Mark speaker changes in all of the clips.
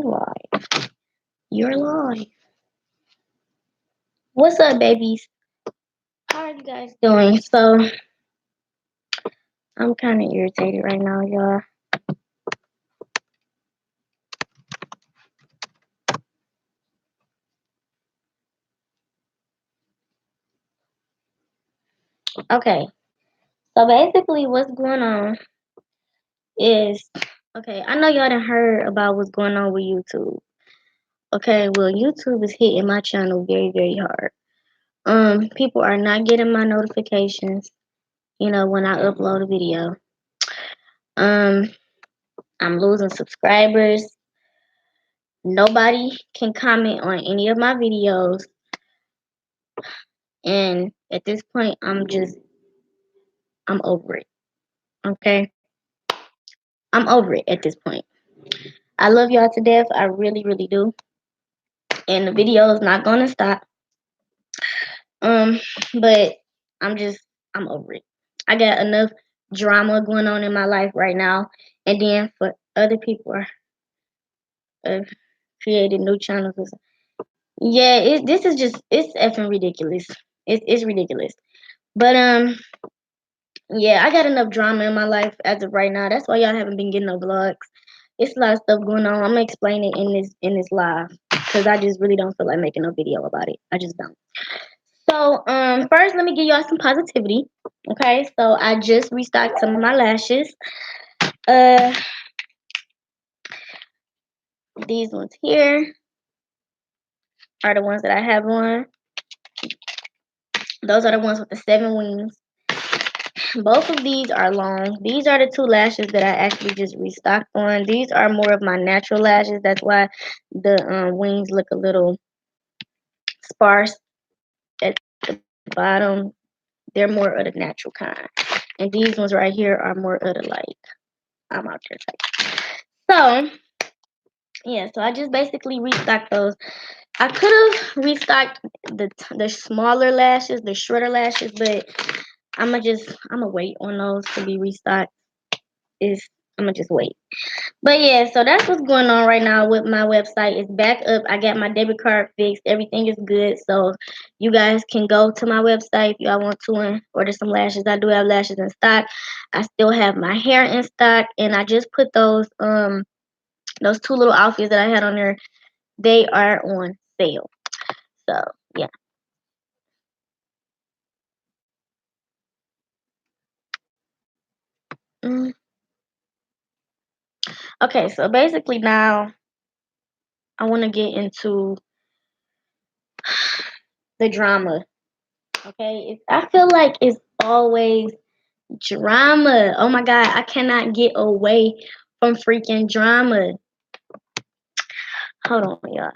Speaker 1: live. You're live. What's up, babies? How are you guys doing? So, I'm kind of irritated right now, y'all. Okay, so basically, what's going on is okay. I know y'all done heard about what's going on with YouTube. Okay, well, YouTube is hitting my channel very, very hard. People are not getting my notifications. When I upload a video. Um, I'm losing subscribers. Nobody can comment on any of my videos. And at this point, I'm over it. Okay? I'm over it at this point. I love y'all to death. I really, really do. And the video is not gonna stop. Um, but I'm just, I'm over it. I got enough drama going on in my life right now. And then for other people uh, creating new channels. Yeah, this is just, it's effing ridiculous. It's ridiculous. But yeah, I got enough drama in my life as of right now. That's why y'all haven't been getting no vlogs. It's a lot of stuff going on. I'm gonna explain it in this live because I just really don't feel like making a video about it. I just don't. So first let me give y'all some positivity. Okay, so I just restocked some of my lashes. Uh, these ones here are the ones that I have on. Those are the ones with the 7 wings. Both of these are long. These are the 2 lashes that I actually just restocked on. These are more of my natural lashes. That's why the wings look a little sparse at the bottom. They're more of the natural kind. And these ones right here are more of the like, I'm out there type. So, yeah, so I just basically restocked those. I could have restocked the smaller lashes, the shorter lashes, but I'ma wait on those to be restocked. I'ma just wait. But yeah, so that's what's going on right now with my website. It's back up. I got my debit card fixed. Everything is good. So you guys can go to my website if y'all want to and order some lashes. I do have lashes in stock. I still have my hair in stock, and I just put those 2 little outfits that I had on there. They are on sale. So yeah. Mm. Okay, so basically now I want to get into the drama. Okay, I feel like it's always drama. Oh my god, I cannot get away from freaking drama. Hold on, y'all.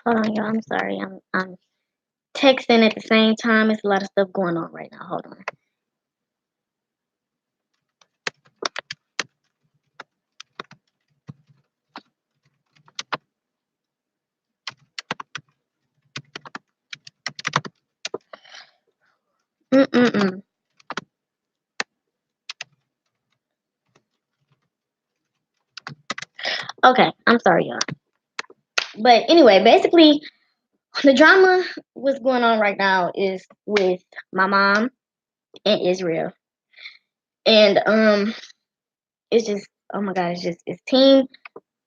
Speaker 1: Hold on, y'all. I'm sorry. I'm texting at the same time. It's a lot of stuff going on right now. Hold on. Mm-mm-mm. Okay, I'm sorry, y'all. But anyway, basically, the drama what's going on right now is with my mom and Israel. And it's just, oh my god, it's team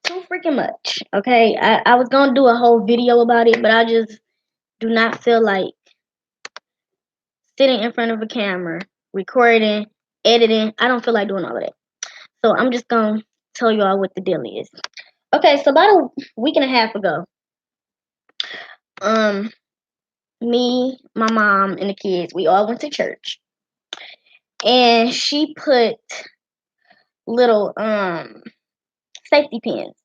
Speaker 1: too freaking much. Okay, I was gonna do a whole video about it, but I just do not feel like sitting in front of a camera, recording, editing. I don't feel like doing all of that. So I'm just gonna tell y'all what the deal is. Okay, so about a week and a half ago, um, me, my mom, and the kids, we all went to church, and she put little safety pins.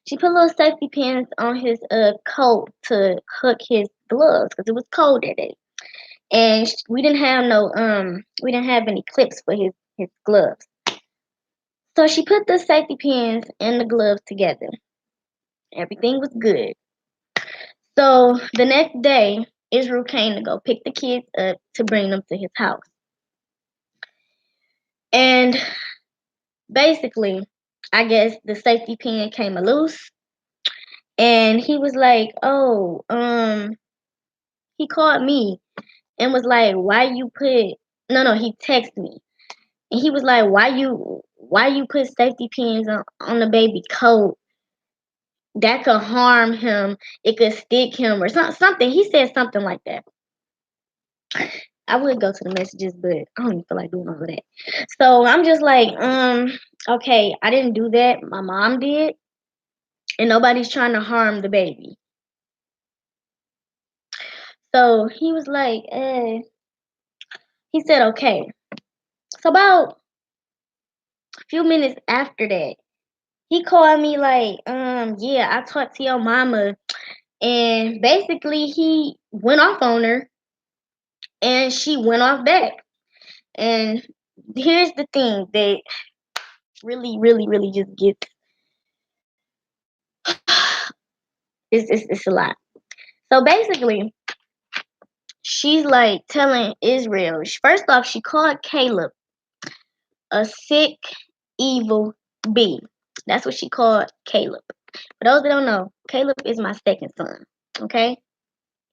Speaker 1: She put little safety pins on his coat to hook his gloves because it was cold that day, and we didn't have any clips for his gloves. So she put the safety pins and the gloves together. Everything was good. So the next day, Israel came to go pick the kids up to bring them to his house. And basically, I guess the safety pin came loose, and he was like, "Oh, he called me and was like, why you put no, he texted me, and he was like, why you put safety pins on the baby coat? That could harm him. It could stick him or something." He said something like that. I would go to the messages, but I don't even feel like doing all of that. So I'm just like, okay, I didn't do that. My mom did, and nobody's trying to harm the baby. So he was like, he said, okay. So about a few minutes after that, he called me like, yeah, I talked to your mama, and basically he went off on her, and she went off back. And here's the thing that really, really, really just gets it's a lot. So basically, she's like telling Israel. First off, she called Caleb a sick, evil bee. That's what she called Caleb. For those that don't know, Caleb is my second son. Okay,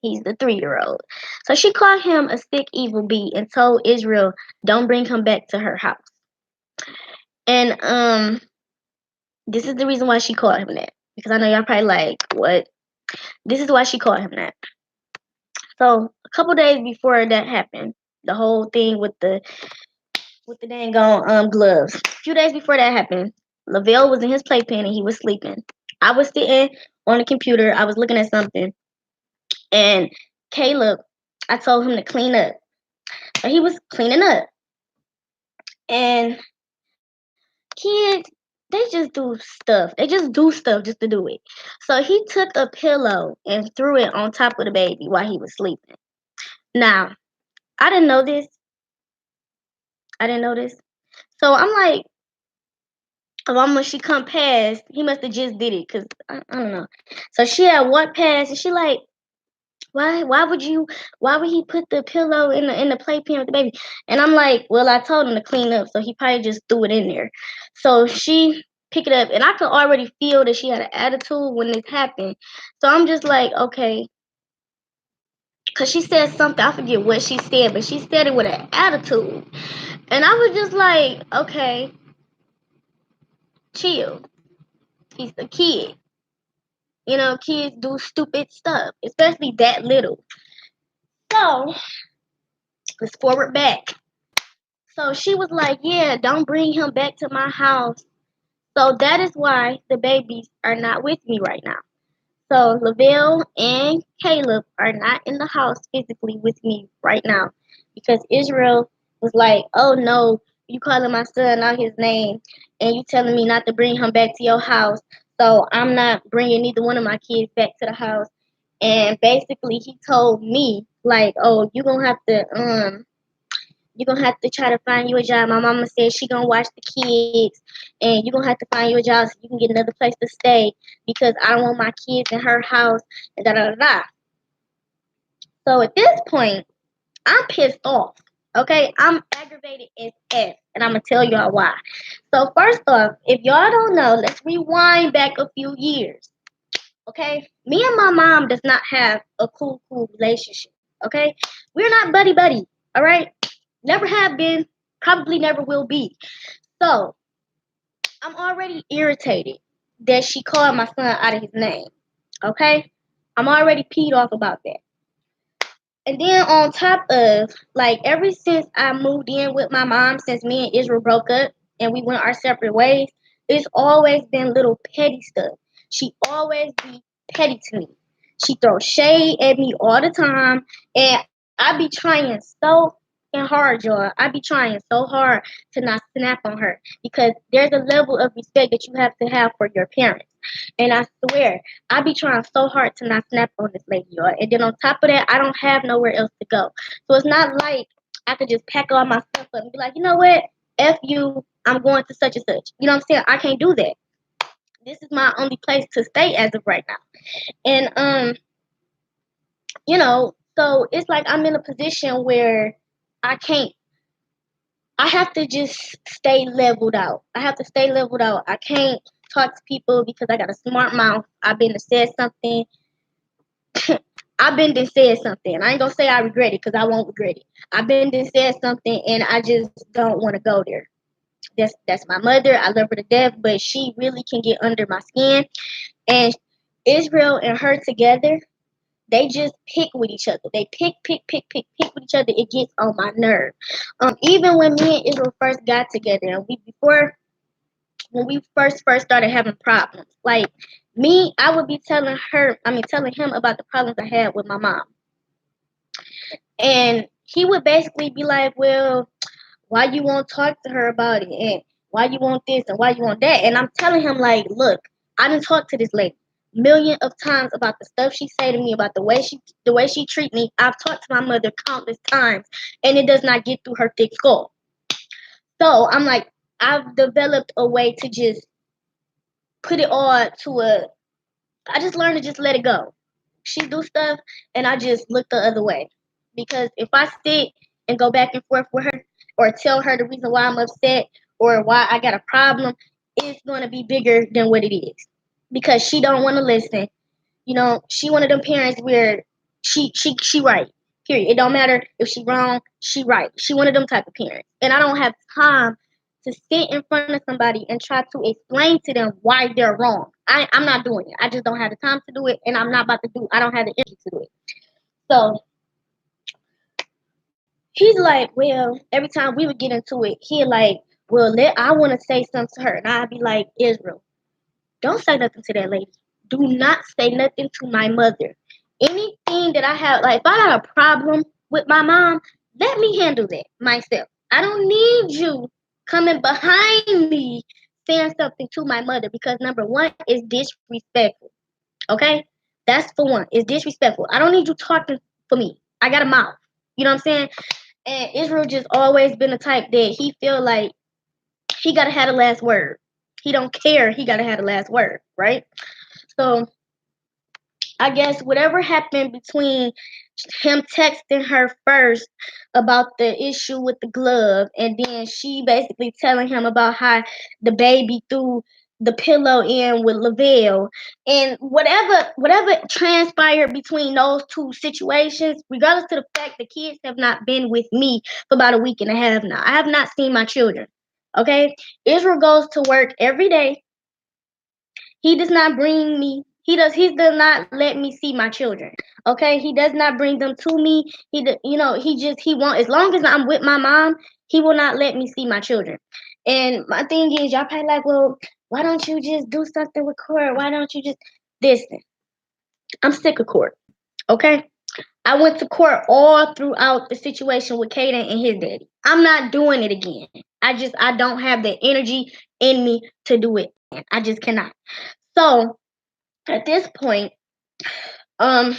Speaker 1: he's the 3-year-old. So she called him a sick, evil bee and told Israel, "Don't bring him back to her house." And this is the reason why she called him that, because I know y'all probably like, what? This is why she called him that. So a couple days before that happened, the whole thing with the dang on gloves. A few days before that happened, Lavelle was in his playpen and he was sleeping. I was sitting on the computer. I was looking at something, and Caleb, I told him to clean up. So he was cleaning up, and kids, they just do stuff. They just do stuff just to do it. So he took a pillow and threw it on top of the baby while he was sleeping. Now, I didn't know this. I didn't know this. So I'm like, Mama, she come past. He must have just did it, cause I don't know. So she had walked past, and she like, why would you? Why would he put the pillow in the playpen with the baby? And I'm like, well, I told him to clean up, so he probably just threw it in there. So she picked it up, and I could already feel that she had an attitude when this happened. So I'm just like, okay, cause she said something. I forget what she said, but she said it with an attitude, and I was just like, okay, chill. He's a kid. Kids do stupid stuff, especially that little. So let's forward back. So she was like, yeah, don't bring him back to my house. So that is why the babies are not with me right now. So Lavelle and Caleb are not in the house physically with me right now, because Israel was like, oh no, you calling my son out his name and you telling me not to bring him back to your house. So I'm not bringing neither one of my kids back to the house. And basically he told me like, oh, you're gonna have to try to find you a job. My mama said she gonna watch the kids, and you're gonna have to find you a job so you can get another place to stay, because I don't want my kids in her house, and da da da da. So at this point, I'm pissed off. Okay, I'm aggravated as F, and I'm gonna tell y'all why. So first off, if y'all don't know, let's rewind back a few years. Okay, me and my mom does not have a cool relationship. Okay, we're not buddy buddy. All right, never have been, probably never will be. So I'm already irritated that she called my son out of his name. Okay, I'm already peed off about that. And then on top of, like, ever since I moved in with my mom, since me and Israel broke up and we went our separate ways, it's always been little petty stuff. She always be petty to me. She throws shade at me all the time, and I be trying so hard, y'all. I be trying so hard to not snap on her, because there's a level of respect that you have to have for your parents. And I swear, I be trying so hard to not snap on this lady, y'all. And then on top of that, I don't have nowhere else to go. So it's not like I could just pack all my stuff up and be like, you know what? F you. I'm going to such and such. You know what I'm saying? I can't do that. This is my only place to stay as of right now. And so it's like I'm in a position where I can't I have to just stay leveled out. I have to stay leveled out. I can't talk to people because I got a smart mouth. I've been to said something. I've been to said something. I ain't gonna say I regret it because I won't regret it. I've been to said something and I just don't want to go there. That's my mother. I love her to death, but she really can get under my skin. And Israel and her together, they just pick with each other. They pick with each other. It gets on my nerve. Even when me and Israel first got together, and when we first started having problems, like me, I would be telling him about the problems I had with my mom, and he would basically be like, "Well, why you won't talk to her about it, and why you want this and why you want that?" And I'm telling him like, "Look, I didn't talk to this lady million of times about the stuff she say to me, about the way she treat me. I've talked to my mother countless times, and it does not get through her thick skull." So I'm like, I've developed a way to just put it all to a. I just learned to just let it go. She do stuff, and I just look the other way, because if I sit and go back and forth with her, or tell her the reason why I'm upset or why I got a problem, it's gonna be bigger than what it is, because she don't want to listen. She one of them parents where she right. Period. It don't matter if she wrong, she right. She one of them type of parents. And I don't have time to sit in front of somebody and try to explain to them why they're wrong. I'm not doing it. I just don't have the time to do it, and I'm not about to do. I don't have the energy to do it. So he's like, well, every time we would get into it, he like, well, I want to say something to her, and I'd be like, Israel, don't say nothing to that lady. Do not say nothing to my mother. Anything that I have, like if I got a problem with my mom, let me handle that myself. I don't need you coming behind me saying something to my mother, because number one is disrespectful. Okay? That's for one. It's disrespectful. I don't need you talking for me. I got a mouth. You know what I'm saying? And Israel just always been the type that he feel like he gotta have the last word. He don't care. He gotta have the last word, right? So I guess whatever happened between him texting her first about the issue with the glove, and then she basically telling him about how the baby threw the pillow in with Lavelle, and whatever transpired between those two situations, regardless to the fact the kids have not been with me for about a week and a half now. I have not seen my children. Okay? Israel goes to work every day. He does not bring me. He does not let me see my children. Okay, he does not bring them to me. He won't. As long as I'm with my mom, he will not let me see my children. And my thing is, y'all probably like, well, why don't you just do something with court? Why don't you just listen? I'm sick of court. Okay, I went to court all throughout the situation with Kaiden and his daddy. I'm not doing it again. I don't have the energy in me to do it. I just cannot. So at this point, um,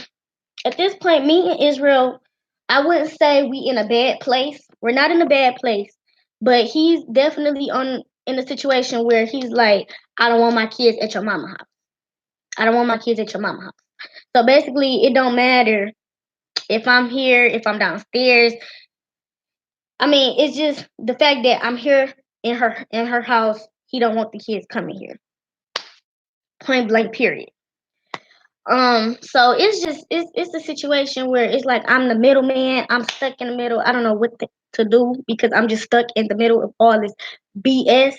Speaker 1: me and Israel, I wouldn't say we in a bad place. We're not in a bad place, but he's definitely in a situation where he's like, I don't want my kids at your mama house. I don't want my kids at your mama house. So basically, it don't matter if I'm here, if I'm downstairs. I mean, it's just the fact that I'm here in her house. He don't want the kids coming here. Point blank. Period. So it's a situation where it's like I'm the middleman. I'm stuck in the middle. I don't know what to do, because I'm just stuck in the middle of all this BS.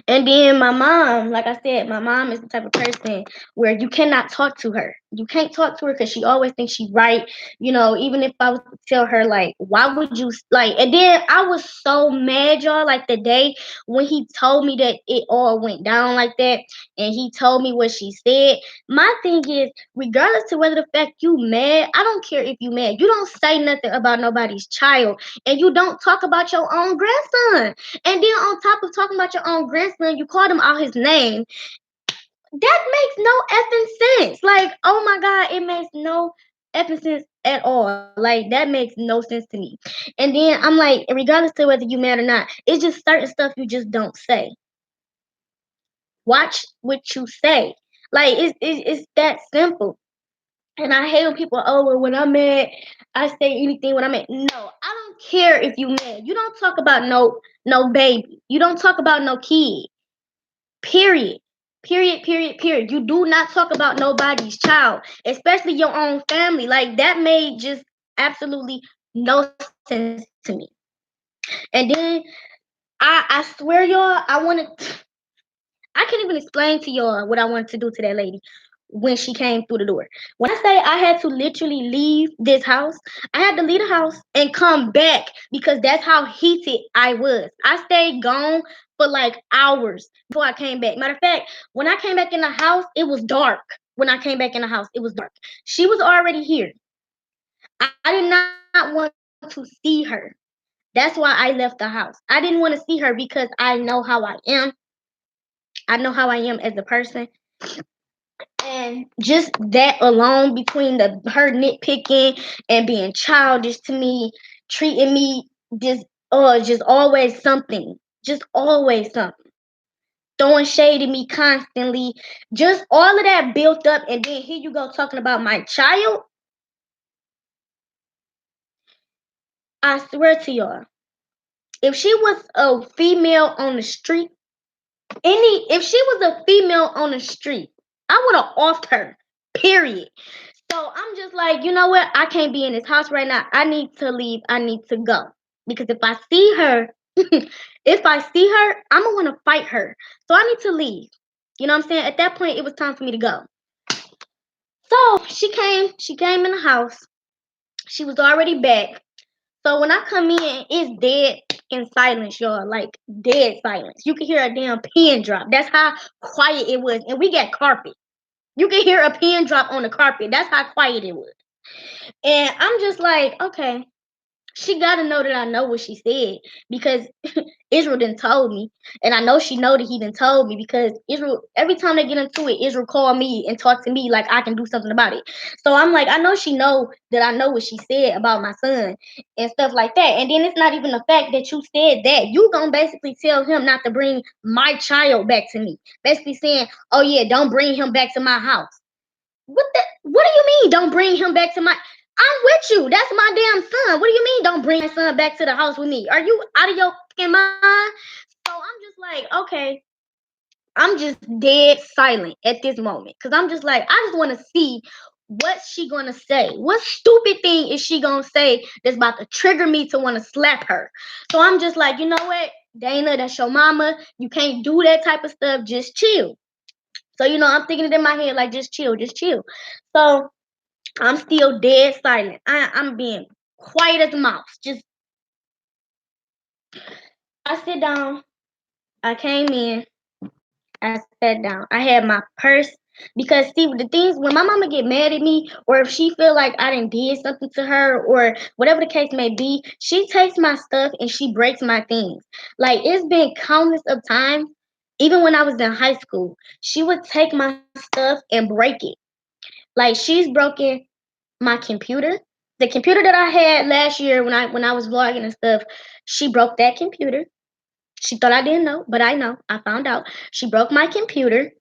Speaker 1: And then my mom, like I said, my mom is the type of person where you cannot talk to her. You can't talk to her because she always thinks she's right. Even if I was to tell her, like, why would you, like, and then I was so mad, y'all, like the day when he told me that it all went down like that, and he told me what she said. My thing is, regardless to whether the fact you mad, I don't care if you mad. You don't say nothing about nobody's child, and you don't talk about your own grandson. And then on top of talking about your own grandson, you called him out his name. That makes no effing sense. Like, oh my God, it makes no effing sense at all. Like that makes no sense to me. And then I'm like, regardless to whether you mad or not, it's just certain stuff you just don't say. Watch what you say. Like it's that simple. And I hate when people, oh, well, when I'm mad, I say anything when I'm mad. No, I don't care if you mad. You don't talk about no baby. You don't talk about no kid. Period. Period. You do not talk about nobody's child, especially your own family. Like that made just absolutely no sense to me. And then I swear, y'all, I can't even explain to y'all what I wanted to do to that lady when she came through the door. When I say I had to literally leave this house, I had to leave the house and come back because that's how heated I was. I stayed gone for like hours before I came back. Matter of fact, when I came back in the house, it was dark. When I came back in the house, it was dark. She was already here. I did not want to see her. That's why I left the house. I didn't want to see her because I know how I am as a person. And just that alone between the her nitpicking and being childish to me, treating me just always something. Just always something. Throwing shade at me constantly. Just all of that built up and then here you go talking about my child. I swear to y'all, if she was a female on the street, if she was a female on the street, I would have offed her. Period. So I'm just like, you know what? I can't be in this house right now. I need to leave. I need to go. Because if I see her, I'm gonna want to fight her. So I need to leave. You know what I'm saying? At that point, it was time for me to go. So she came in the house. She was already back. So when I come in, it's dead in silence, y'all. Like dead silence. You can hear a damn pin drop. That's how quiet it was. And we got carpet. You can hear a pin drop on the carpet. That's how quiet it was. And I'm just like, okay, she gotta know that I know what she said because Israel didn't told me, and I know she know that he didn't told me because Israel every time they get into it, Israel call me and talk to me like I can do something about it. So I'm like, I know she know that I know what she said about my son and stuff like that. And then it's not even the fact that you said that you gonna basically tell him not to bring my child back to me, basically saying, oh yeah, don't bring him back to my house. What do you mean don't bring him back to my I'm with you. That's my damn son. What do you mean don't bring my son back to the house with me? Are you out of your fucking mind? So I'm just like, okay, I'm just dead silent at this moment. Cause I'm just like, I just wanna see what's she gonna say. What stupid thing is she gonna say that's about to trigger me to wanna slap her? So I'm just like, you know what? Dana, that's your mama. You can't do that type of stuff. Just chill. So, I'm thinking it in my head like just chill, just chill. So I'm still dead silent. I'm being quiet as a mouse. Just I sit down. I came in. I sat down. I had my purse because see the things when my mama get mad at me or if she feel like I didn't did something to her or whatever the case may be, she takes my stuff and she breaks my things. Like it's been countless of times. Even when I was in high school, she would take my stuff and break it. Like she's broken my computer. The computer that I had last year when I was vlogging and stuff, she broke that computer. She thought I didn't know, but I know. I found out. She broke my computer.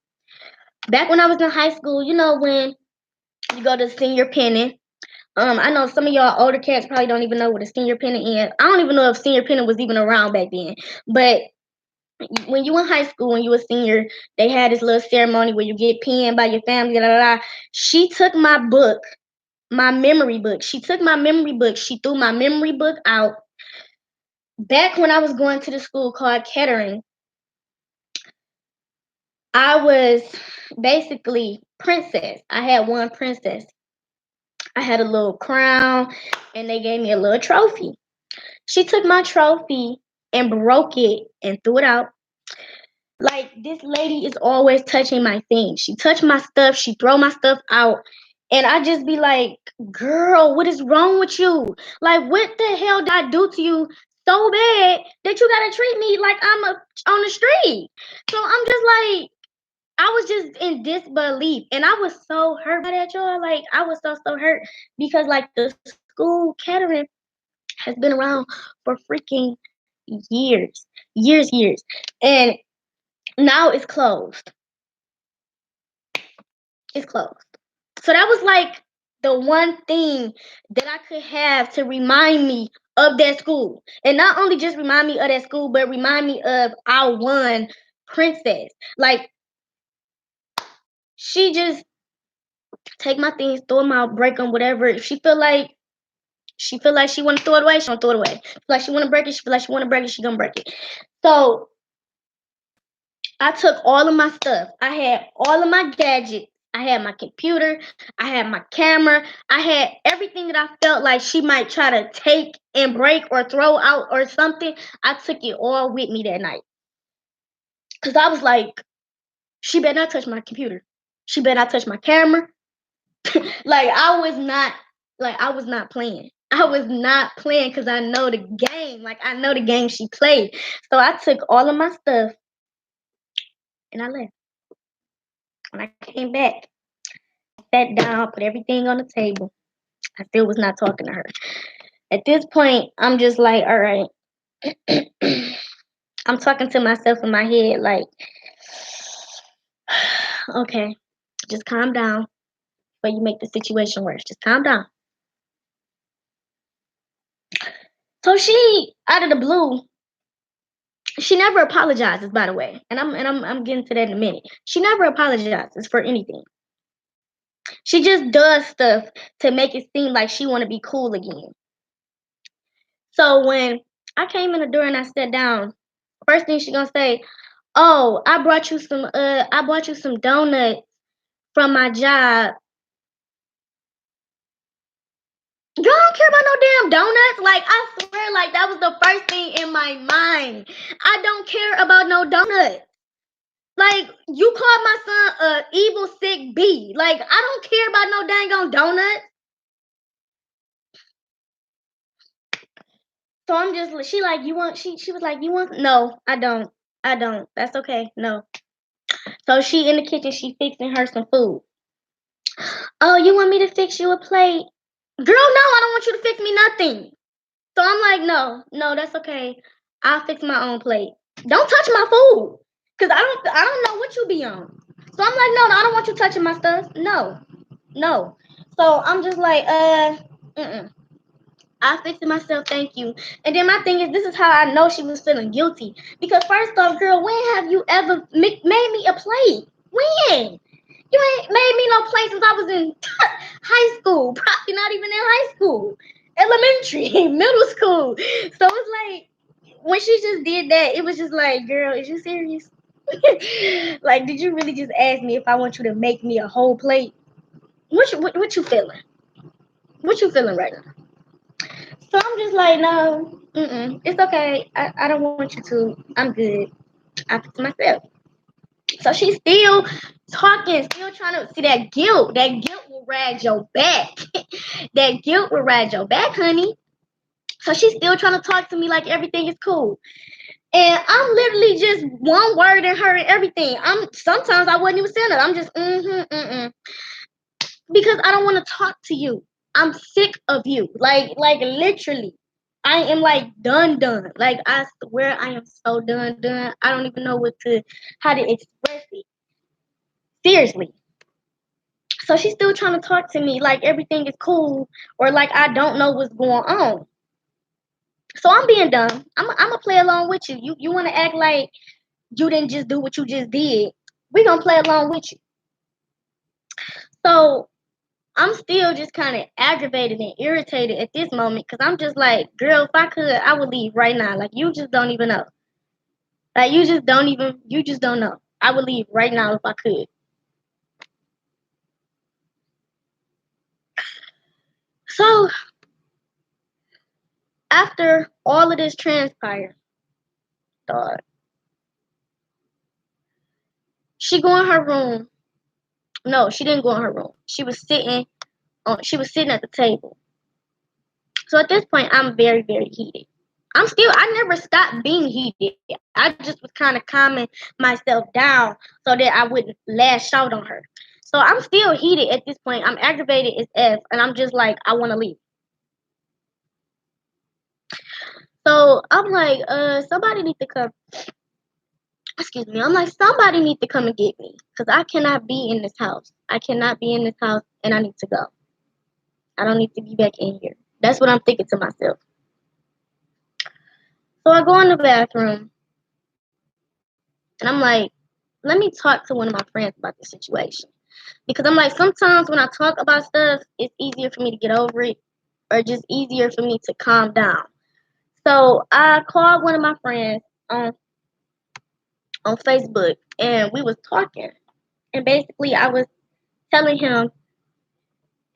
Speaker 1: Back when I was in high school, when you go to senior penning. I know some of y'all older cats probably don't even know what a senior penning is. I don't even know if senior penning was even around back then. But when you in high school, when you a senior, they had this little ceremony where you get pinned by your family. Da, da, da. She took my memory book. She took my memory book. She threw my memory book out. Back when I was going to the school called Kettering, I was basically princess. I had one princess. I had a little crown and they gave me a little trophy. She took my trophy and broke it and threw it out. Like this lady is always touching my things. She touch my stuff, she throw my stuff out. And I just be like, girl, what is wrong with you? Like, what the hell did I do to you so bad that you gotta treat me like I'm on the street? So I'm just like, I was just in disbelief, and I was so hurt by that, y'all. Like I was so hurt because like the school catering has been around for freaking years, years, and now it's closed. It's closed. So that was like the one thing that I could have to remind me of that school, and not only just remind me of that school, but remind me of our one princess. Like she just take my things, throw them out, break them, whatever. If she feel like she want to throw it away, she gonna throw it away. Feel like she want to break it, she feel like she want to break it, she gonna break it. So I took all of my stuff. I had all of my gadgets. I had my computer. I had my camera. I had everything that I felt like she might try to take and break or throw out or something. I took it all with me that night. Cause I was like, she better not touch my computer. She better not touch my camera. Like I was not playing. I was not playing because I know the game. Like I know the game she played. So I took all of my stuff and I left. When I came back, sat down, put everything on the table. I still was not talking to her. At this point, I'm just like, all right. I'm talking to myself in my head, like, okay, just calm down before you make the situation worse. Just calm down. So she, out of the blue, she never apologizes, by the way. And I'm getting to that in a minute. She never apologizes for anything. She just does stuff to make it seem like she want to be cool again. So when I came in the door and I sat down, first thing she gonna say, "Oh, I bought you some donuts from my job." Girl, I don't care about no damn donuts. Like I swear, like that was the first thing in my mind. I don't care about no donuts. Like you called my son a evil sick bee. Like I don't care about no dang on donuts. So I'm just she like you want she was like you want no I don't that's okay no. So she in the kitchen, she fixing her some food. Oh, you want me to fix you a plate? Girl, no, I don't want you to fix me nothing. So I'm like, no, that's okay. I'll fix my own plate. Don't touch my food. Cause I don't know what you be on. So I'm like, no, I don't want you touching my stuff. No. So I'm just like, I fixed it myself, thank you. And then my thing is, this is how I know she was feeling guilty. Because first off, girl, when have you ever made me a plate? When? You ain't made me no plate since I was in high school. Probably not even in high school. Elementary, middle school. So it's like, when she just did that, it was just like, girl, is you serious? Like, did you really just ask me if I want you to make me a whole plate? What you feeling? What you feeling right now? So I'm just like, no, it's okay. I don't want you to. I'm good. I fix myself. So she's still talking, still trying to see that guilt. That guilt will ride your back. That guilt will ride your back, honey. So she's still trying to talk to me like everything is cool. And I'm literally just one word in her and everything. Sometimes I wasn't even saying it. I'm just because I don't want to talk to you. I'm sick of you. Like literally. I am like done. Like I swear I am so done. I don't even know how to express it. Seriously. So she's still trying to talk to me like everything is cool or like I don't know what's going on. So I'm being dumb. I'm gonna play along with you. You want to act like you didn't just do what you just did. We're gonna play along with you. So I'm still just kind of aggravated and irritated at this moment because I'm just like, girl, if I could, I would leave right now. Like you just don't even know. Like you just don't know. I would leave right now if I could. So after all of this transpired, dog, she go in her room. No, she didn't go in her room. She was sitting at the table. So at this point, I'm very, very heated. I never stopped being heated. I just was kind of kind of calming myself down so that I wouldn't lash out on her. So I'm still heated at this point. I'm aggravated as F, and I'm just like, I want to leave. So I'm like, somebody need to come. Excuse me. I'm like, somebody need to come and get me because I cannot be in this house. I cannot be in this house, and I need to go. I don't need to be back in here. That's what I'm thinking to myself. So I go in the bathroom, and I'm like, let me talk to one of my friends about this situation. Because I'm like, sometimes when I talk about stuff, it's easier for me to get over it or just easier for me to calm down. So I called one of my friends on on Facebook and we was talking. And basically I was telling him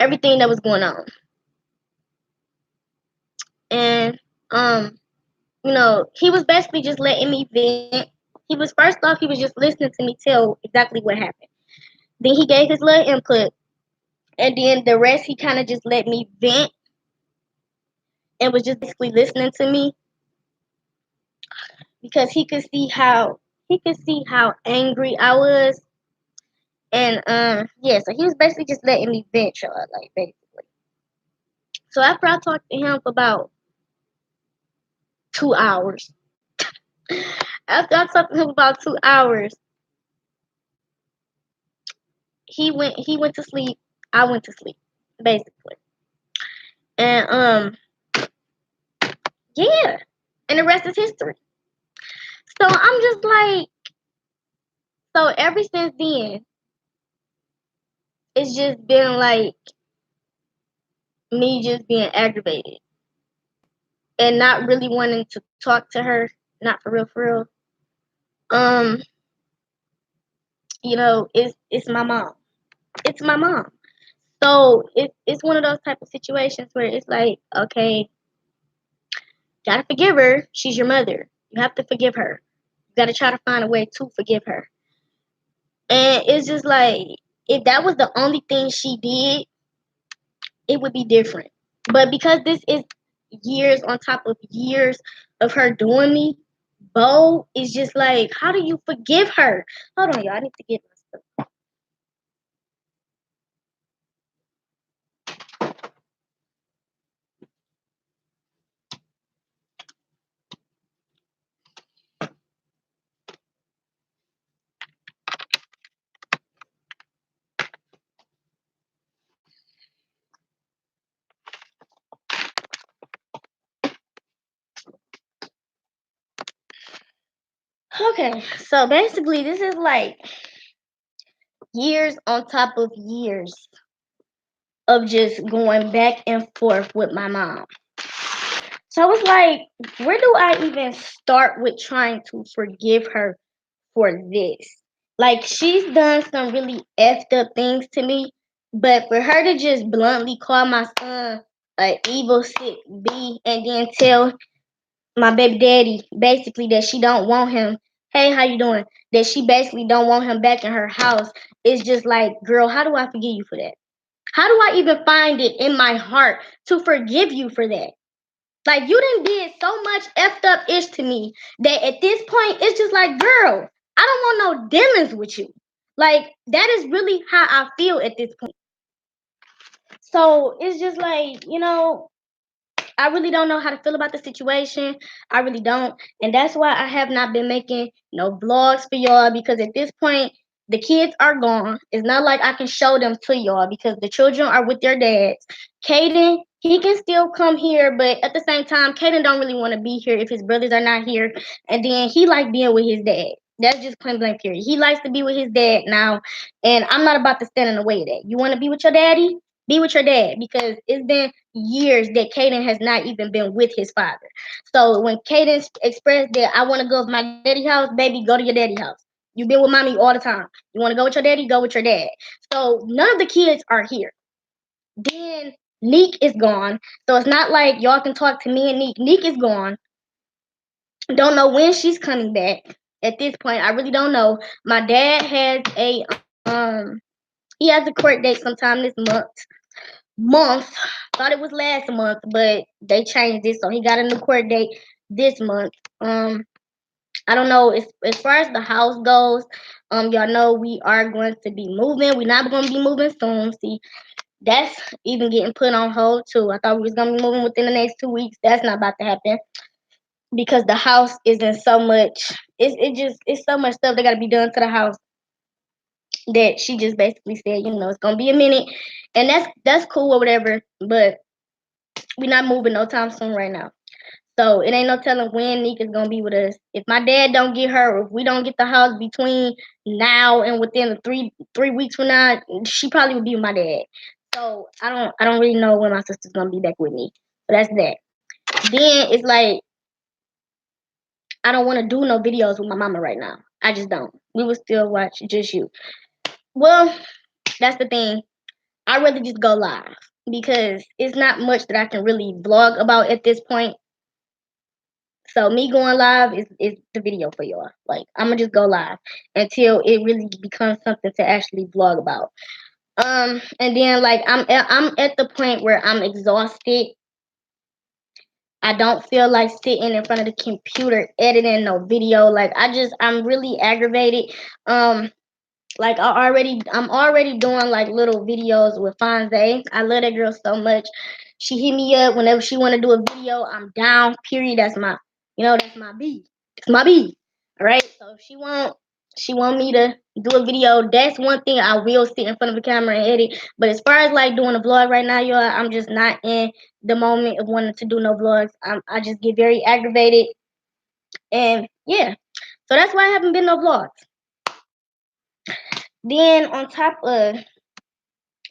Speaker 1: everything that was going on. And he was basically just letting me vent. He was first off, he was just listening to me tell exactly what happened. Then he gave his little input, and then the rest he kind of just let me vent and was just basically listening to me because he could see how angry I was, and yeah, so he was basically just letting me vent, y'all, like basically. So after I talked to him for about 2 hours, after I talked to him about 2 hours, he went to sleep. I went to sleep, basically, and yeah, and the rest is history. So I'm just like, so ever since then, it's just been like me just being aggravated and not really wanting to talk to her, not for real, for real. Um, it's my mom. It's my mom. So it's one of those type of situations where it's like, okay, gotta forgive her. She's your mother. You have to forgive her. You gotta try to find a way to forgive her. And it's just like, if that was the only thing she did, it would be different. But because this is years on top of years of her doing me, Bo is just like, how do you forgive her? Hold on, y'all. I need to get my stuff. Okay, so basically, this is like years on top of years of just going back and forth with my mom. So it's like, where do I even start with trying to forgive her for this? Like, she's done some really effed up things to me, but for her to just bluntly call my son an evil sick B and then tell my baby daddy basically that she don't want him, hey, how you doing? That she basically don't want him back in her house, it's just like, girl, how do I forgive you for that? How do I even find it in my heart to forgive you for that? Like, you done did so much effed up ish to me that at this point it's just like, girl, I don't want no dealings with you. Like, that is really how I feel at this point. So it's just like, I really don't know how to feel about the situation. I really don't. And that's why I have not been making no vlogs for y'all, because at this point, the kids are gone. It's not like I can show them to y'all because the children are with their dads. Kaiden, he can still come here, but at the same time, Kaiden don't really want to be here if his brothers are not here. And then he like being with his dad. That's just plain blank period. He likes to be with his dad now, and I'm not about to stand in the way of that. You want to be with your daddy? Be with your dad, because it's been years that Kaiden has not even been with his father. So when Kaiden expressed that I want to go to my daddy house, baby, go to your daddy house. You've been with mommy all the time. You want to go with your daddy? Go with your dad. So none of the kids are here. Then Neek is gone. So it's not like y'all can talk to me and Neek. Neek is gone. Don't know when she's coming back. At this point, I really don't know. My dad has he has a court date sometime this month. Thought it was last month, but they changed it, so he got a new court date this month. I don't know. As far as the house goes, y'all know we are going to be moving. We're not going to be moving soon. See, that's even getting put on hold too. I thought we was gonna be moving within the next 2 weeks. That's not about to happen because the house isn't so much. It's so much stuff that got to be done to the house that she just basically said, it's gonna be a minute, and that's cool or whatever. But we're not moving no time soon right now. So it ain't no telling when Nika's gonna be with us. If my dad don't get her, or if we don't get the house between now and within the three weeks from now, she probably will be with my dad. So I don't really know when my sister's gonna be back with me. So that's that. Then it's like I don't want to do no videos with my mama right now. I just don't. We will still watch just you. Well, that's the thing. I'd rather just go live because it's not much that I can really vlog about at this point. So me going live is the video for y'all. Like I'm gonna just go live until it really becomes something to actually vlog about. And then like I'm at the point where I'm exhausted. I don't feel like sitting in front of the computer editing no video. Like I'm really aggravated. Like I'm already doing like little videos with Fonze. I love that girl so much. She hit me up whenever she want to do a video. I'm down. Period. That's my B. It's my B. All right. So if she want me to do a video. That's one thing I will sit in front of the camera and edit. But as far as like doing a vlog right now, y'all, I'm just not in the moment of wanting to do no vlogs. I just get very aggravated, and yeah. So that's why I haven't been no vlogs. Then on top of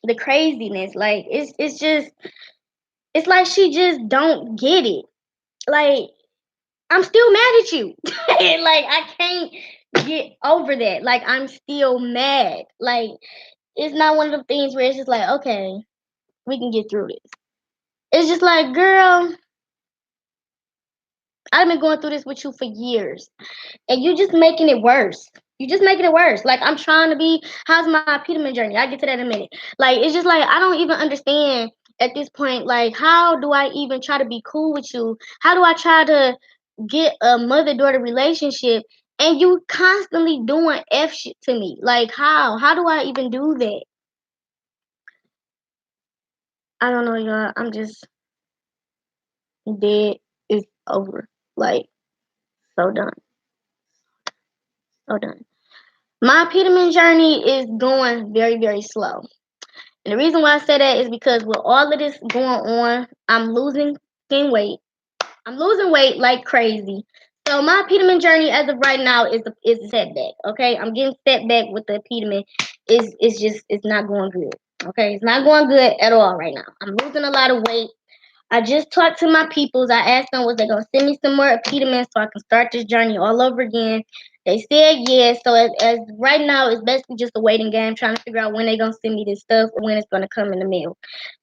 Speaker 1: the craziness, like it's like she just don't get it. Like I'm still mad at you. Like I can't get over that. Like I'm still mad. Like it's not one of the things where it's just like, okay, we can get through this. It's just like, girl, I've been going through this with you for years, and you just making it worse. You just making it worse. Like I'm trying to be. How's my Peterman journey? I will get to that in a minute. Like it's just like I don't even understand at this point. Like how do I even try to be cool with you? How do I try to get a mother daughter relationship and you constantly doing f shit to me? Like how? How do I even do that? I don't know, y'all. I'm just dead. It's over. Like so done. So done. My Peterman journey is going very, very slow. And the reason why I say that is because with all of this going on, I'm losing skin weight. I'm losing weight like crazy. So my Peterman journey as of right now is a setback. Okay, I'm getting setback with the Peterman. It's not going good. Okay, it's not going good at all right now. I'm losing a lot of weight. I just talked to my peoples. I asked them was they gonna send me some more Peterman so I can start this journey all over again. They said yes. So as right now, it's basically just a waiting game, trying to figure out when they gonna send me this stuff or when it's gonna come in the mail.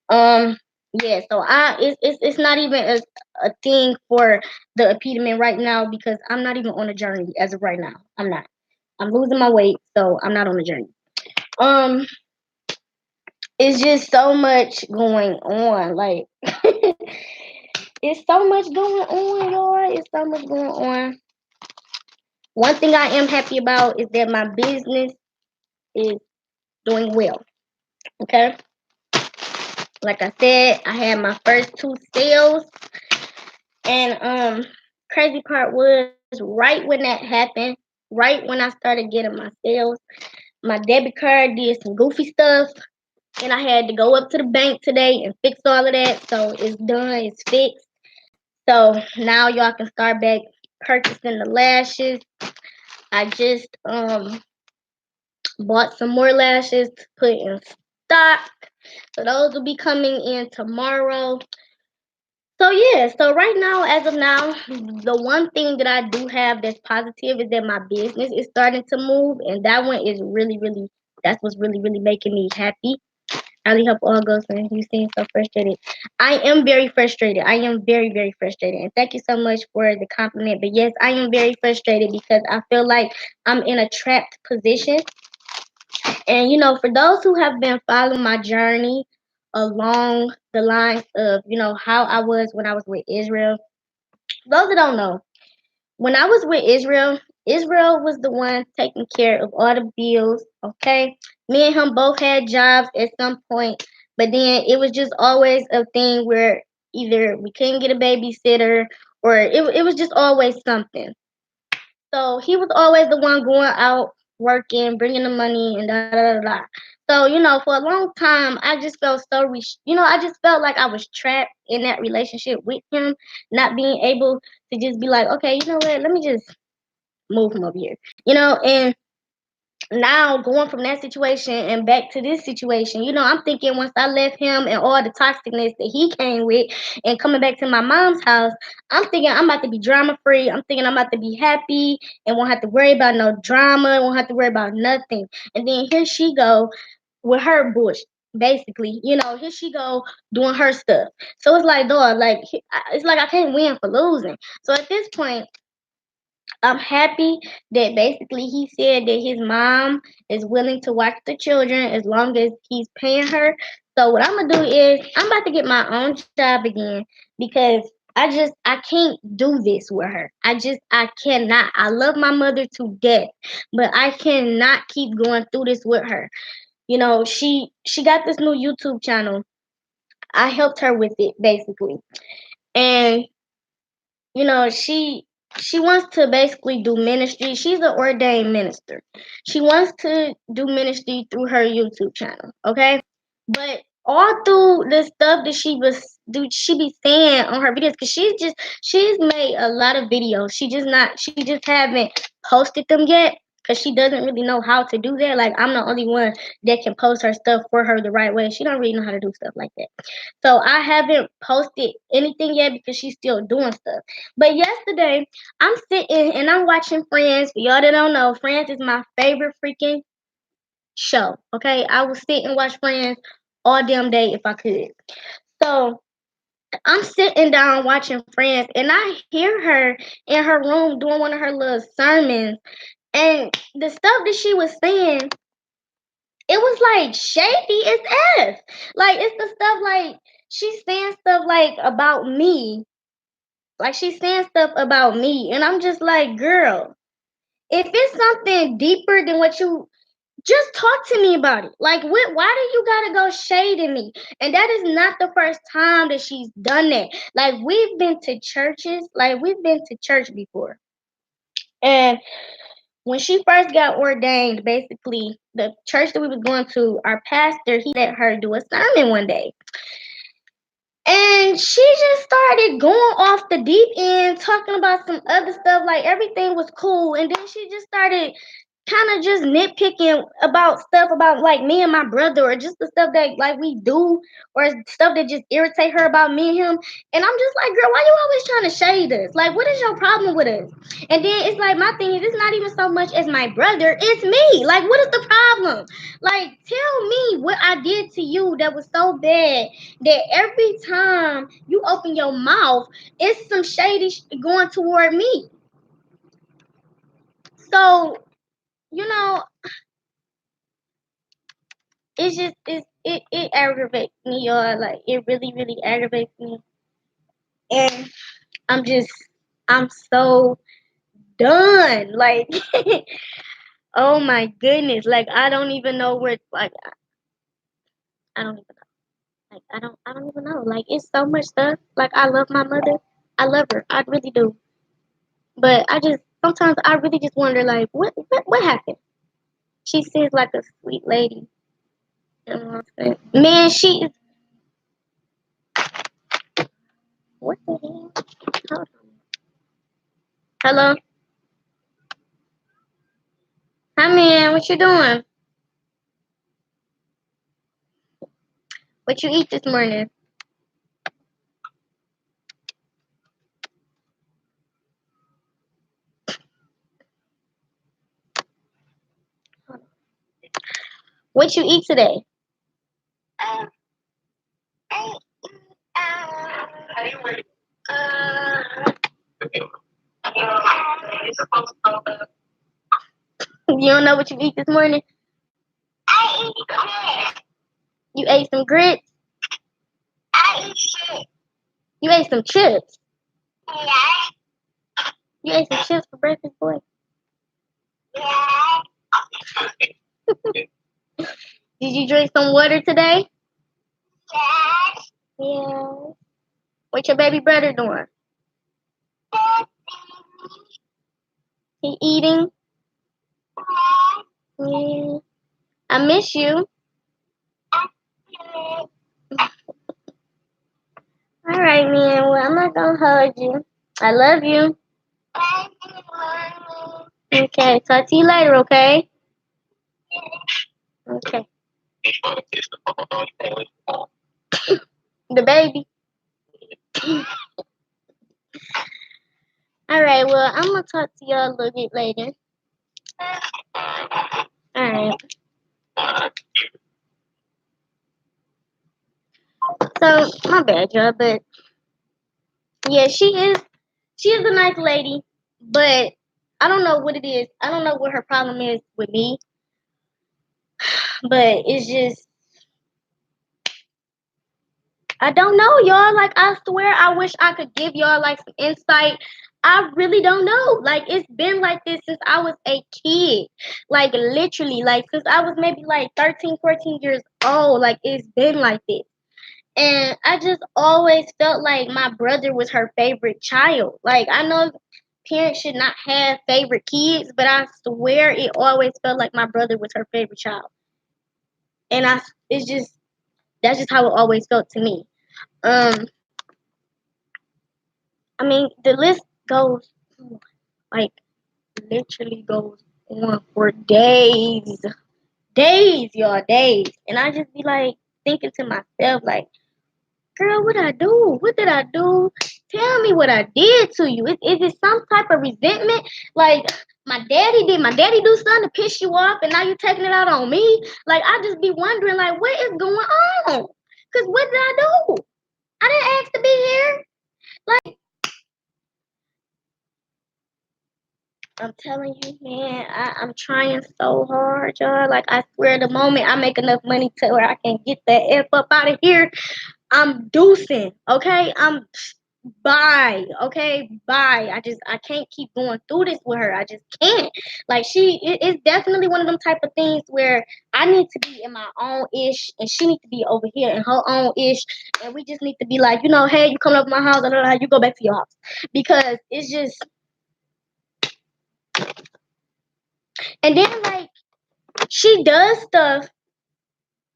Speaker 1: Um, yeah. So it's not even a thing for the Peterman right now because I'm not even on a journey as of right now. I'm not. I'm losing my weight, so I'm not on the journey. Um, it's just so much going on. Like it's so much going on, y'all. It's so much going on. One thing I am happy about is that my business is doing well. Okay. Like I said, I had my first two sales, and crazy part was right when that happened, right when I started getting my sales, my debit card did some goofy stuff, and I had to go up to the bank today and fix all of that. So it's done. It's fixed. So now y'all can start back purchasing the lashes. I just bought some more lashes to put in stock. So those will be coming in tomorrow. So yeah, so right now, as of now, the one thing that I do have that's positive is that my business is starting to move, and that one is really, really that's what's really, really making me happy. I really hope all goes and you seem so frustrated. I am very frustrated. I am very, very frustrated. And thank you so much for the compliment. But yes, I am very frustrated because I feel like I'm in a trapped position. And for those who have been following my journey along the lines of, how I was when I was with Israel, those that don't know, when I was with Israel, Israel was the one taking care of all the bills. Okay, me and him both had jobs at some point, but then it was just always a thing where either we couldn't get a babysitter or it was just always something. So he was always the one going out working, bringing the money, and da da da da. So for a long time, I just felt so, I just felt like I was trapped in that relationship with him, not being able to just be like, okay, you know what, let me just move him over here, and now going from that situation and back to this situation, I'm thinking once I left him and all the toxicness that he came with and coming back to my mom's house, I'm thinking I'm about to be drama free. I'm thinking I'm about to be happy and won't have to worry about no drama, won't have to worry about nothing. And then here she go with her bush. Basically, here she go doing her stuff. So it's like, dog, like it's like I can't win for losing. So at this point, I'm happy that basically he said that his mom is willing to watch the children as long as he's paying her. So what I'm gonna do is I'm about to get my own job again because I can't do this with her. I cannot. I love my mother to death, but I cannot keep going through this with her. She got this new YouTube channel. I helped her with it basically. And she wants to basically do ministry. She's an ordained minister. She wants to do ministry through her YouTube channel, okay? But all through the stuff that she be saying on her videos, because she's made a lot of videos. She just haven't posted them yet because she doesn't really know how to do that. Like, I'm the only one that can post her stuff for her the right way. She don't really know how to do stuff like that. So I haven't posted anything yet because she's still doing stuff. But yesterday, I'm sitting and I'm watching Friends. For y'all that don't know, Friends is my favorite freaking show. Okay, I will sit and watch Friends all damn day if I could. So I'm sitting down watching Friends, and I hear her in her room doing one of her little sermons, and the stuff that she was saying, it was like shady as f. Like, it's the stuff like she's saying stuff like about me. Like, she's saying stuff about me, and I'm just like, girl, if it's something deeper than what you just talk to me about it. Like, what? Why do you gotta go shading me? And that is not the first time that she's done that. Like, we've been to churches. Like, we've been to church before. And when she first got ordained, basically, the church that we was going to, our pastor, he let her do a sermon one day. And she just started going off the deep end, talking about some other stuff, like everything was cool. And then she just started kind of just nitpicking about stuff about like me and my brother, or just the stuff that like we do, or stuff that just irritate her about me and him. And I'm just like, girl, why you always trying to shade us? Like, what is your problem with us? And then it's like, my thing is, it's not even so much as my brother, it's me. Like, what is the problem? Like, tell me what I did to you that was so bad that every time you open your mouth, it's some shady going toward me. So, you know, it's just it aggravates me, y'all. Like, it really, really aggravates me. And I'm so done. Like, oh my goodness. Like, I don't even know where, like, I don't even know. Like, I don't even know. Like, it's so much stuff. Like, I love my mother. I love her. I really do. But sometimes I really just wonder, like, what happened? She seems like a sweet lady. You know what I'm saying? Man, she is, what the hell? Hold on. Hello? Hi, man. What you doing? What you eat this morning? What you eat today? You don't know what you eat this morning? You ate some grits? You ate some chips? You ate some chips for breakfast, boy? Did you drink some water today? Yeah. What your baby brother doing? He eating? Yeah. I miss you. All right, man. Well, I'm not gonna hold you. I love you. Okay. Talk to you later. Okay. Okay. The baby. All right. Well, I'm gonna talk to y'all a little bit later. All right. So my bad, y'all, but yeah, she is a nice lady, but I don't know what it is. I don't know what her problem is with me, but it's just I don't know, y'all. Like I swear, I wish I could give y'all like some insight. I really don't know. Like it's been like this since I was a kid. Like literally, like since I was maybe like 13, 14 years old. Like it's been like this. And I just always felt like my brother was her favorite child. Like I know parents should not have favorite kids, but I swear it always felt like my brother was her favorite child. And it's just that's just how it always felt to me. Um, I mean the list goes like literally goes on for days, days, y'all, days, and I just be like thinking to myself like girl, what I do? What did I do? Tell me what I did to you. Is it some type of resentment? Like did my daddy do something to piss you off and now you taking it out on me? Like I just be wondering like what is going on? Cause what did I do? I didn't ask to be here. Like I'm telling you, man, I'm trying so hard, y'all. Like I swear the moment I make enough money to where I can get the F up out of here, I'm deucing, okay? I'm bye, okay? Bye. I can't keep going through this with her. I just can't. Like it's definitely one of them type of things where I need to be in my own ish and she needs to be over here in her own ish and we just need to be like, hey, you come up to my house, you go back to your house. Because it's just and then like she does stuff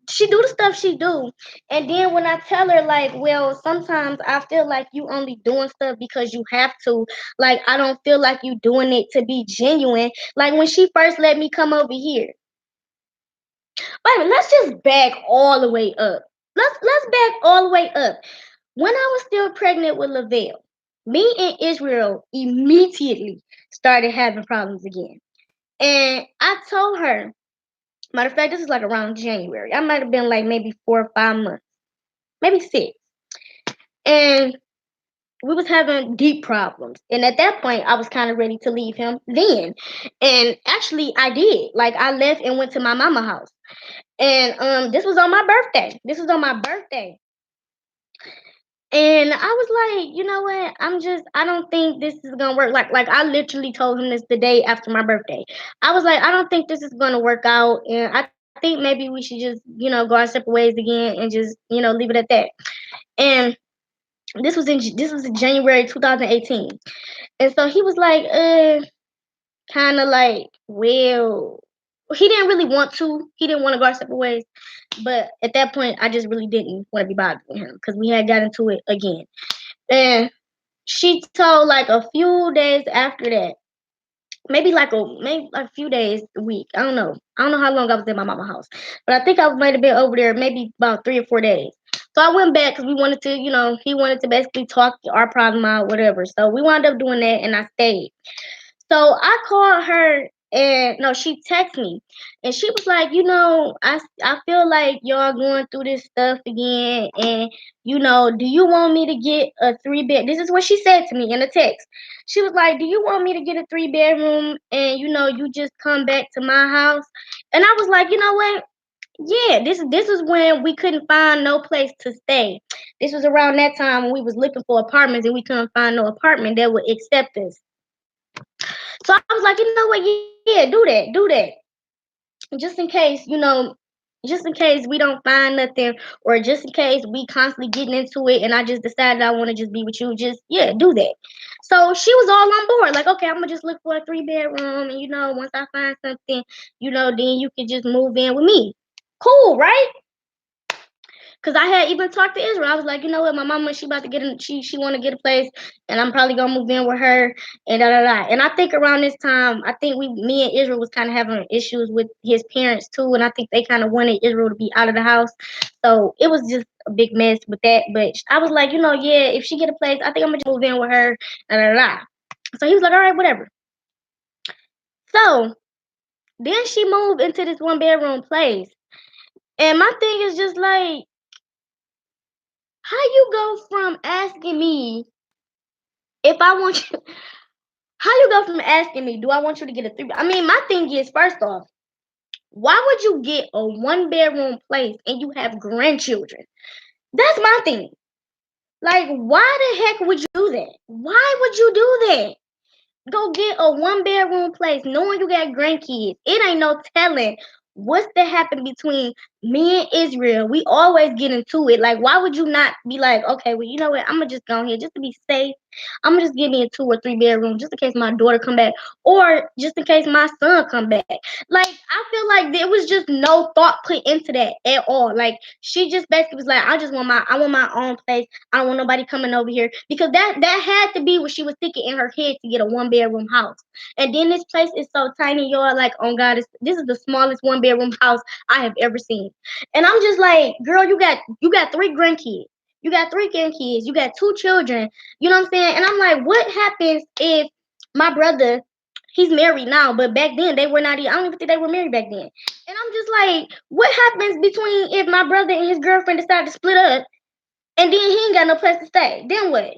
Speaker 1: she do the stuff she do and then when I tell her like well sometimes I feel like you only doing stuff because you have to like I don't feel like you doing it to be genuine like when she first let me come over here wait a minute let's just back all the way up let's back all the way up when I was still pregnant with Lavelle me and Israel immediately started having problems again and I told her matter of fact this is like around January I might have been like maybe 4 or 5 months maybe 6 and we was having deep problems and at that point I was kind of ready to leave him then and actually I did like I left and went to my mama house and this was on my birthday and I was like you know what I don't think this is gonna work like I literally told him this the day after my birthday I was like I don't think this is gonna work out and I think maybe we should just go our separate ways again and just leave it at that and this was in January 2018. And so he was like, kind of like, well, he didn't really want to. He didn't want to go our separate ways. But at that point, I just really didn't want to be bothered with him because we had got into it again. And she told like a few days after that, maybe like a few days, a week. I don't know. I don't know how long I was in my mama house, but I think I might have been over there maybe about 3 or 4 days. So I went back because we wanted to, he wanted to basically talk our problem out, whatever. So we wound up doing that, and I stayed. So I called her and no, she texted me and she was like, I feel like y'all going through this stuff again and do you want me to get a 3 bed? This is what she said to me in a text. She was like, do you want me to get a 3 bedroom and you just come back to my house? And I was like, you know what? Yeah, this is when we couldn't find no place to stay. This was around that time when we was looking for apartments and we couldn't find no apartment that would accept us. So I was like, you know what? Yeah, do that. Just in case, just in case we don't find nothing, or just in case we constantly getting into it, and I just decided I want to just be with you. Just yeah, do that. So she was all on board. Like, okay, I'm gonna just look for a 3 bedroom, and once I find something, then you can just move in with me. Cool, right? Cause I had even talked to Israel. I was like, you know what, my mama, she about to get in. She want to get a place, and I'm probably gonna move in with her, and da da da. And I think around this time, I think me and Israel was kind of having issues with his parents too, and I think they kind of wanted Israel to be out of the house. So it was just a big mess with that. But I was like, yeah, if she get a place, I think I'm gonna just move in with her, da da da. So he was like, all right, whatever. So then she moved into this 1 bedroom place, and my thing is just like, how you go from asking me if I want you, how you go from asking me, do I want you to get a 3? I mean, my thing is, first off, why would you get a 1 bedroom place and you have grandchildren? That's my thing. Like, why the heck would you do that? Why would you do that? Go get a 1 bedroom place knowing you got grandkids. It ain't no telling what's to happen between me and Israel. We always get into it. Like, why would you not be like, okay, well, you know what? I'm gonna just go here just to be safe. I'm gonna just give me a 2 or 3 bedroom just in case my daughter come back, or just in case my son come back. Like, I feel like there was just no thought put into that at all. Like, she just basically was like, I want my own place. I don't want nobody coming over here, because that had to be what she was thinking in her head to get a 1 bedroom house. And then this place is so tiny, y'all. Like, oh God, this is the smallest 1 bedroom house I have ever seen. And I'm just like, girl, you got 3 grandkids. You got 3 grandkids. You got 2 children. You know what I'm saying? And I'm like, what happens if my brother, he's married now, but back then they were not. I don't even think they were married back then. And I'm just like, what happens between if my brother and his girlfriend decide to split up, and then he ain't got no place to stay? Then what?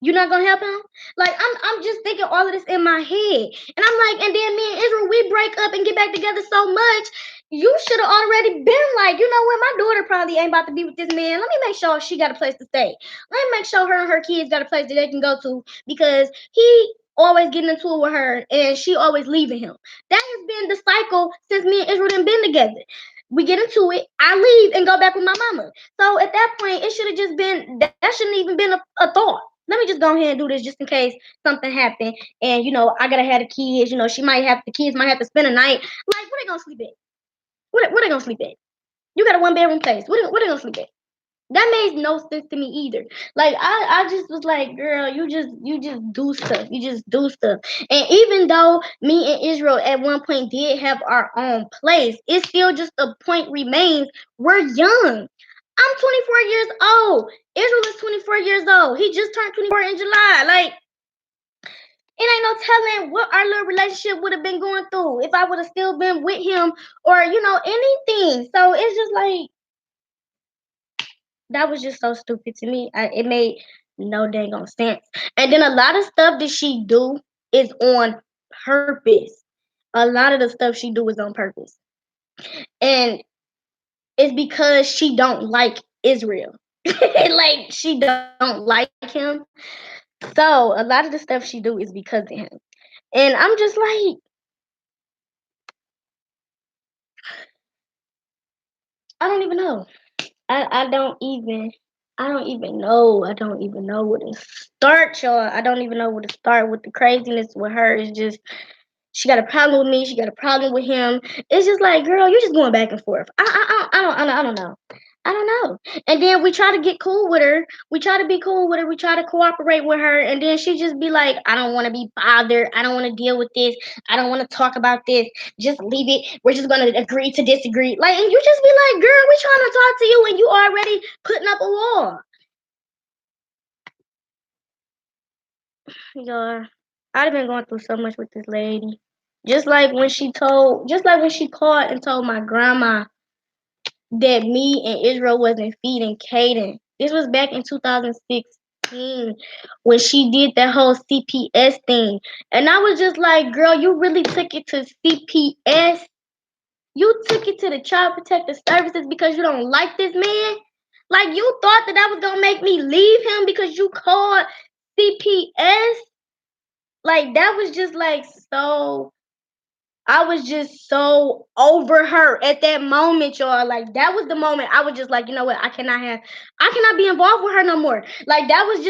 Speaker 1: You not gonna help him? Like, I'm just thinking all of this in my head. And I'm like, and then me and Israel, we break up and get back together so much. You should have already been like, you know what, my daughter probably ain't about to be with this man. Let me make sure she got a place to stay. Let me make sure her and her kids got a place that they can go to, because he always getting into it with her and she always leaving him. That has been the cycle since me and Israel done been together. We get into it, I leave and go back with my mama. So at that point, it should have just been, that shouldn't even been a thought. Let me just go ahead and do this just in case something happened. And I gotta have the kids. The kids might have to spend a night. Like, where they gonna sleep at? Where they gonna sleep at? You got a 1 bedroom place. Where they gonna sleep at? That made no sense to me either. Like, I just was like, girl, you just do stuff. You just do stuff. And even though me and Israel at one point did have our own place, it's still just the point remains, we're young. I'm 24 years old. Israel is 24 years old. He just turned 24 in July. Like, it ain't no telling what our little relationship would have been going through if I would have still been with him, or anything. So it's just like, that was just so stupid to me. It made no dang on sense. And then a lot of stuff that she do is on purpose. A lot of the stuff she do is on purpose, and it's because she don't like Israel. Like, she don't like him. So a lot of the stuff she do is because of him. And I'm just like, I don't even know. I don't even know. I don't even know where to start, y'all. I don't even know where to start with the craziness with her. It's just, she got a problem with me. She got a problem with him. It's just like, girl, you're just going back and forth. I don't know. I don't know. And then we try to get cool with her. We try to be cool with her. We try to cooperate with her. And then she just be like, I don't want to be bothered. I don't want to deal with this. I don't want to talk about this. Just leave it. We're just going to agree to disagree. Like, and you just be like, girl, we trying to talk to you and you already putting up a wall. Yeah, I've been going through so much with this lady. Just like when she called and told my grandma that me and Israel wasn't feeding Kaiden. This was back in 2016 when she did that whole CPS thing. And I was just like, girl, you really took it to CPS? You took it to the Child Protective Services because you don't like this man? Like, you thought that was going to make me leave him because you called CPS? Like, that was just like so. I was just so over her at that moment, y'all. Like, that was the moment I was just like, you know what? I cannot be involved with her no more. Like, that was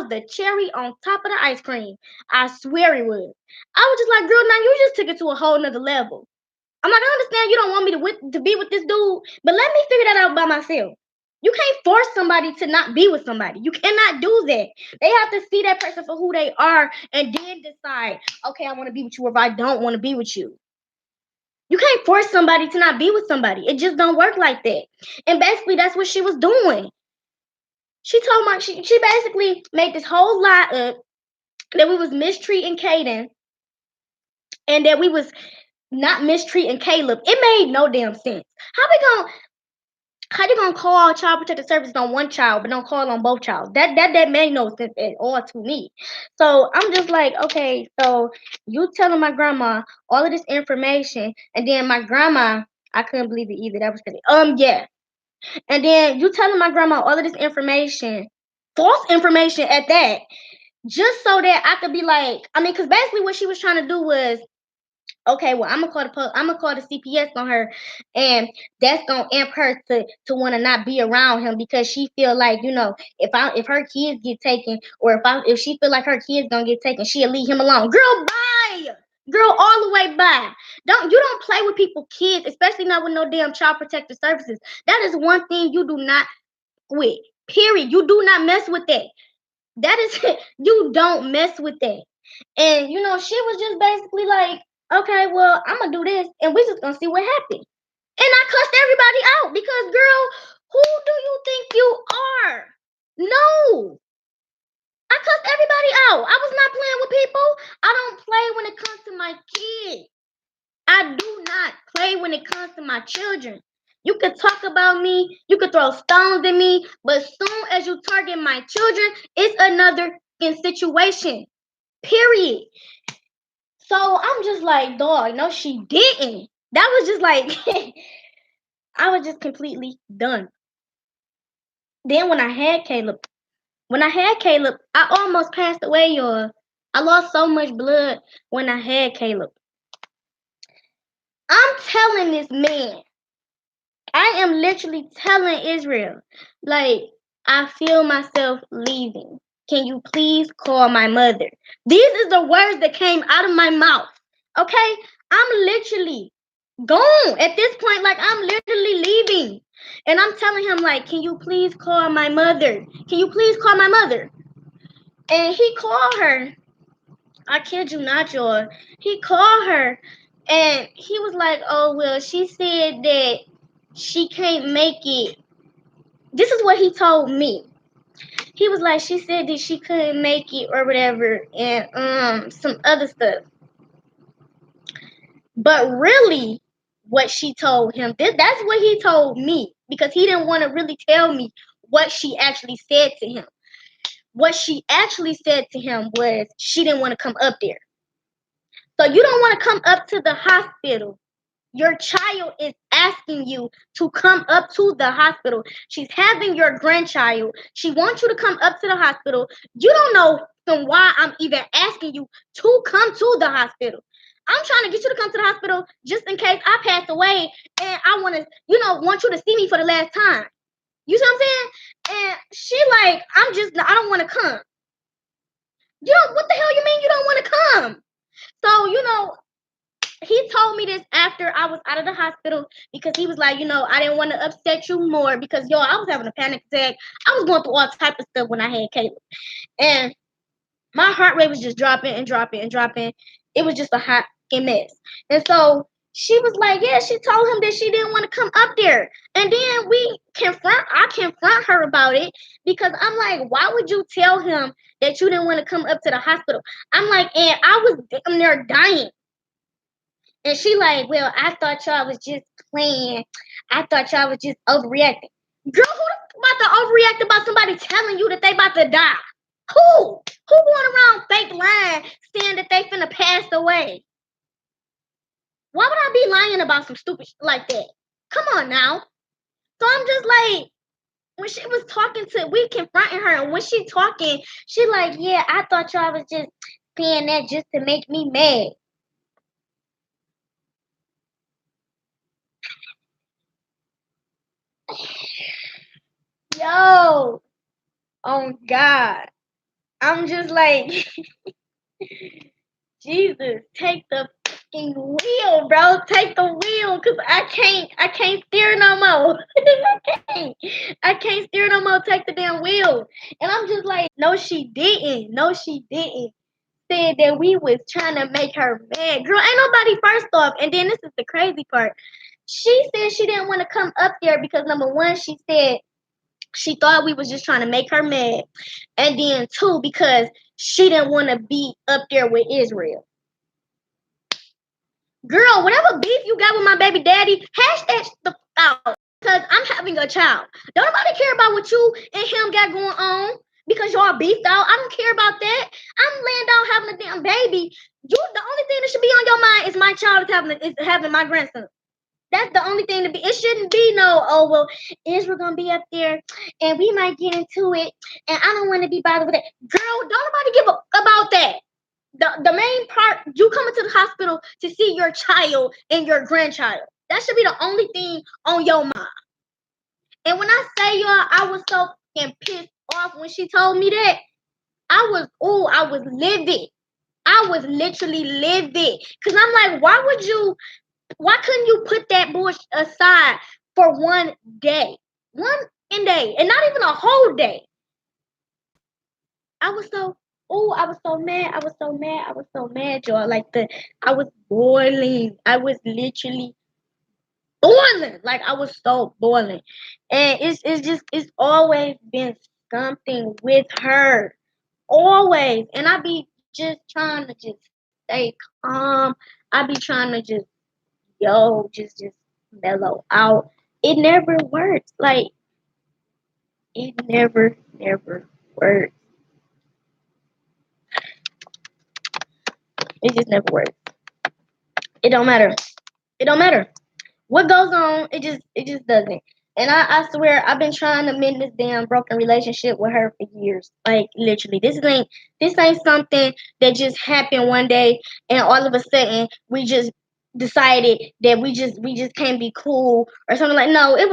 Speaker 1: the cherry on top of the ice cream. I swear it was. I was just like, girl, now you just took it to a whole nother level. I'm like, I understand you don't want me to be with this dude, but let me figure that out by myself. You can't force somebody to not be with somebody. You cannot do that. They have to see that person for who they are and then decide, okay, I want to be with you, or if I don't want to be with you. You can't force somebody to not be with somebody. It just don't work like that. And basically, that's what she was doing. She basically made this whole lie up that we was mistreating Kaiden and that we was not mistreating Caleb. It made no damn sense. How you gonna call child protective services on one child but don't call on both child? That made no sense at all to me. So I'm just like, okay, so you telling my grandma all of this information, and then my grandma, I couldn't believe it either. That was crazy. Yeah. And then you telling my grandma all of this information, false information at that, just so that I could be like, I mean, because basically what she was trying to do was, okay, well, I'm gonna call the CPS on her, and that's gonna amp her to want to not be around him, because she feel like, if her kids get taken, or if she feel like her kids gonna get taken, she'll leave him alone. Girl, bye. Girl, all the way bye. You don't play with people's kids, especially not with no damn child protective services. That is one thing you do not with. Period. You do not mess with that. That is you don't mess with that. And she was just basically like, okay, well, I'm gonna do this, and we just gonna see what happens. And I cussed everybody out because, girl, who do you think you are? No, I cussed everybody out. I was not playing with people. I don't play when it comes to my kids. I do not play when it comes to my children. You could talk about me, you could throw stones at me, but as soon as you target my children, it's another situation. Period. So I'm just like, dog, no, she didn't. That was just like, I was just completely done. Then when I had Caleb, I almost passed away, y'all. I lost so much blood when I had Caleb. I'm telling this man, I am literally telling Israel, like, I feel myself leaving. Can you please call my mother? These is the words that came out of my mouth. Okay? I'm literally gone at this point. Like, I'm literally leaving. And I'm telling him, like, can you please call my mother? Can you please call my mother? And he called her. I kid you not, y'all. He called her, and he was like, oh, well, she said that she can't make it. This is what he told me. He was like, she said that she couldn't make it or whatever, and some other stuff. But really, what she told him, that's what he told me, because he didn't want to really tell me what she actually said to him. What she actually said to him was she didn't want to come up there. So you don't want to come up to the hospital. Your child is asking you to come up to the hospital. She's having your grandchild. She wants you to come up to the hospital. You don't know from why I'm even asking you to come to the hospital. I'm trying to get you to come to the hospital just in case I pass away, and I want you to see me for the last time. You see what I'm saying? And she like, I don't want to come. What the hell you mean you don't want to come? So, he told me this after I was out of the hospital, because he was like, I didn't want to upset you more, because, I was having a panic attack. I was going through all type of stuff when I had Caleb. And my heart rate was just dropping and dropping and dropping. It was just a hot mess. And so she was like, yeah, she told him that she didn't want to come up there. And then I confront her about it, because I'm like, why would you tell him that you didn't want to come up to the hospital? I'm like, and I was damn near dying. And she like, well, I thought y'all was just playing. I thought y'all was just overreacting. Girl, who about to overreact about somebody telling you that they about to die? Who? Who going around fake lying, saying that they finna pass away? Why would I be lying about some stupid shit like that? Come on now. So I'm just like, when she was talking we confronting her, and when she talking, she like, yeah, I thought y'all was just saying that just to make me mad. Yo, oh God. I'm just like, Jesus, take the fucking wheel, bro. Take the wheel, cause I can't steer no more. I can't steer no more. Take the damn wheel. And I'm just like, no, she didn't. No, she didn't. Said that we was trying to make her mad. Girl, ain't nobody first off. And then this is the crazy part. She said she didn't want to come up there because number one, she said she thought we was just trying to make her mad. And then two, because she didn't want to be up there with Israel. Girl, whatever beef you got with my baby daddy, hash that the out. Because I'm having a child. Don't nobody care about what you and him got going on because y'all beefed out. I don't care about that. I'm laying down having a damn baby. The only thing that should be on your mind is my child is having my grandson. That's the only thing to be. It shouldn't be no, oh well, Israel gonna be up there and we might get into it and I don't want to be bothered with it. Girl, don't nobody give a about that. The main part, you coming to the hospital to see your child and your grandchild. That should be the only thing on your mind. And when I say y'all, I was so fucking pissed off when she told me that. I was livid. I was literally livid. Cause I'm like, why couldn't you put that bush aside for one day? One day. And not even a whole day. I was so I was so mad. I was so mad. I was so mad, y'all. I was boiling. I was literally boiling. Like I was so boiling. And it's always been something with her. Always. And I be just trying to just stay calm. I be trying to just mellow out. It never works. Like it never works. It just never works. It don't matter. It don't matter. What goes on, it just doesn't. And I swear I've been trying to mend this damn broken relationship with her for years. Like literally. This ain't something that just happened one day and all of a sudden we just decided that we just can't be cool or something like no, it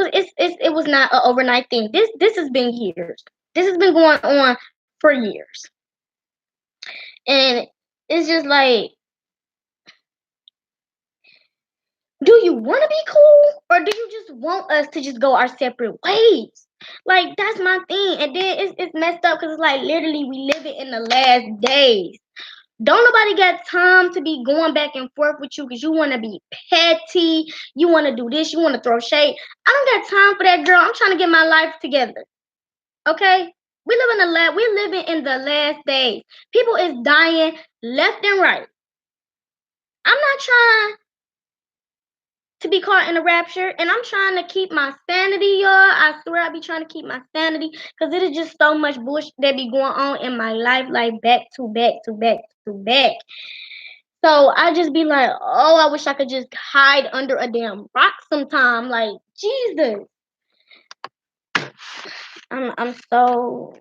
Speaker 1: was not an overnight thing. This has been years. This has been going on for years. And it's just like do you want to be cool or do you just want us to just go our separate ways? Like that's my thing. And then it's messed up because it's like literally we live it in the last days. Don't nobody got time to be going back and forth with you because you want to be petty. You want to do this. You want to throw shade. I don't got time for that, girl. I'm trying to get my life together. Okay? We living in the last days. People is dying left and right. I'm not trying to be caught in a rapture. And I'm trying to keep my sanity, y'all. I swear I be trying to keep my sanity because it is just so much bullshit that be going on in my life, like back to back to back to back. So I just be like, oh, I wish I could just hide under a damn rock sometime. Like, Jesus. I'm so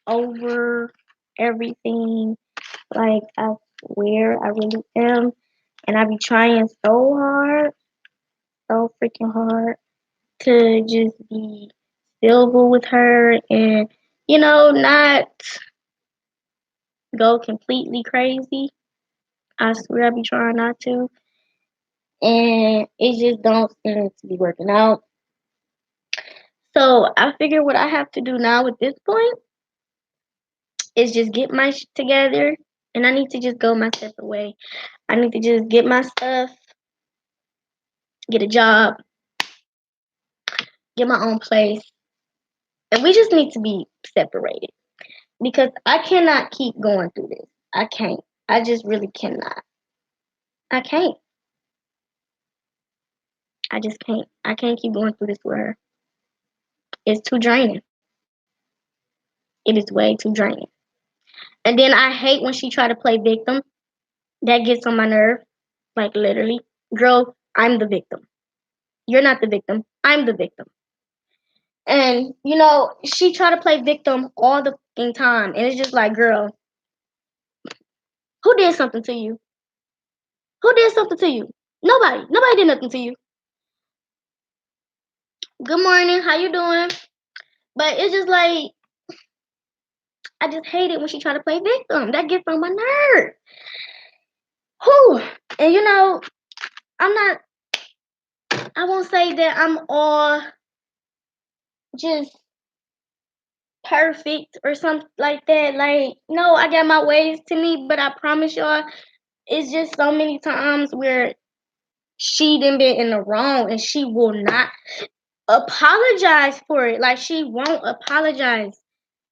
Speaker 1: over everything. Like, I swear I really am. And I be trying so hard, so freaking hard to just be civil with her and not go completely crazy. I swear I be trying not to, and it just don't seem to be working out. So I figure what I have to do now at this point is just get my shit together, and I need to just go my separate way. I need to just get my stuff, get a job, get my own place, and we just need to be separated. Because I cannot keep going through this. I can't. I just really cannot. I can't. I just can't. I can't keep going through this with her. It's too draining. It is way too draining. And then I hate when she try to play victim. That gets on my nerve. Like literally. Girl, I'm the victim. You're not the victim. I'm the victim. And she try to play victim all the fucking time. And it's just like, girl, Who did something to you? Who did something to you? Nobody. Nobody did nothing to you. Good morning. How you doing? But it's just like I just hate it when she try to play victim. That gets on my nerve. Whew. And I'm not. I won't say that I'm all just perfect or something like that. Like, no, I got my ways to me, but I promise y'all, it's just so many times where she done been in the wrong and she will not apologize for it. Like, she won't apologize.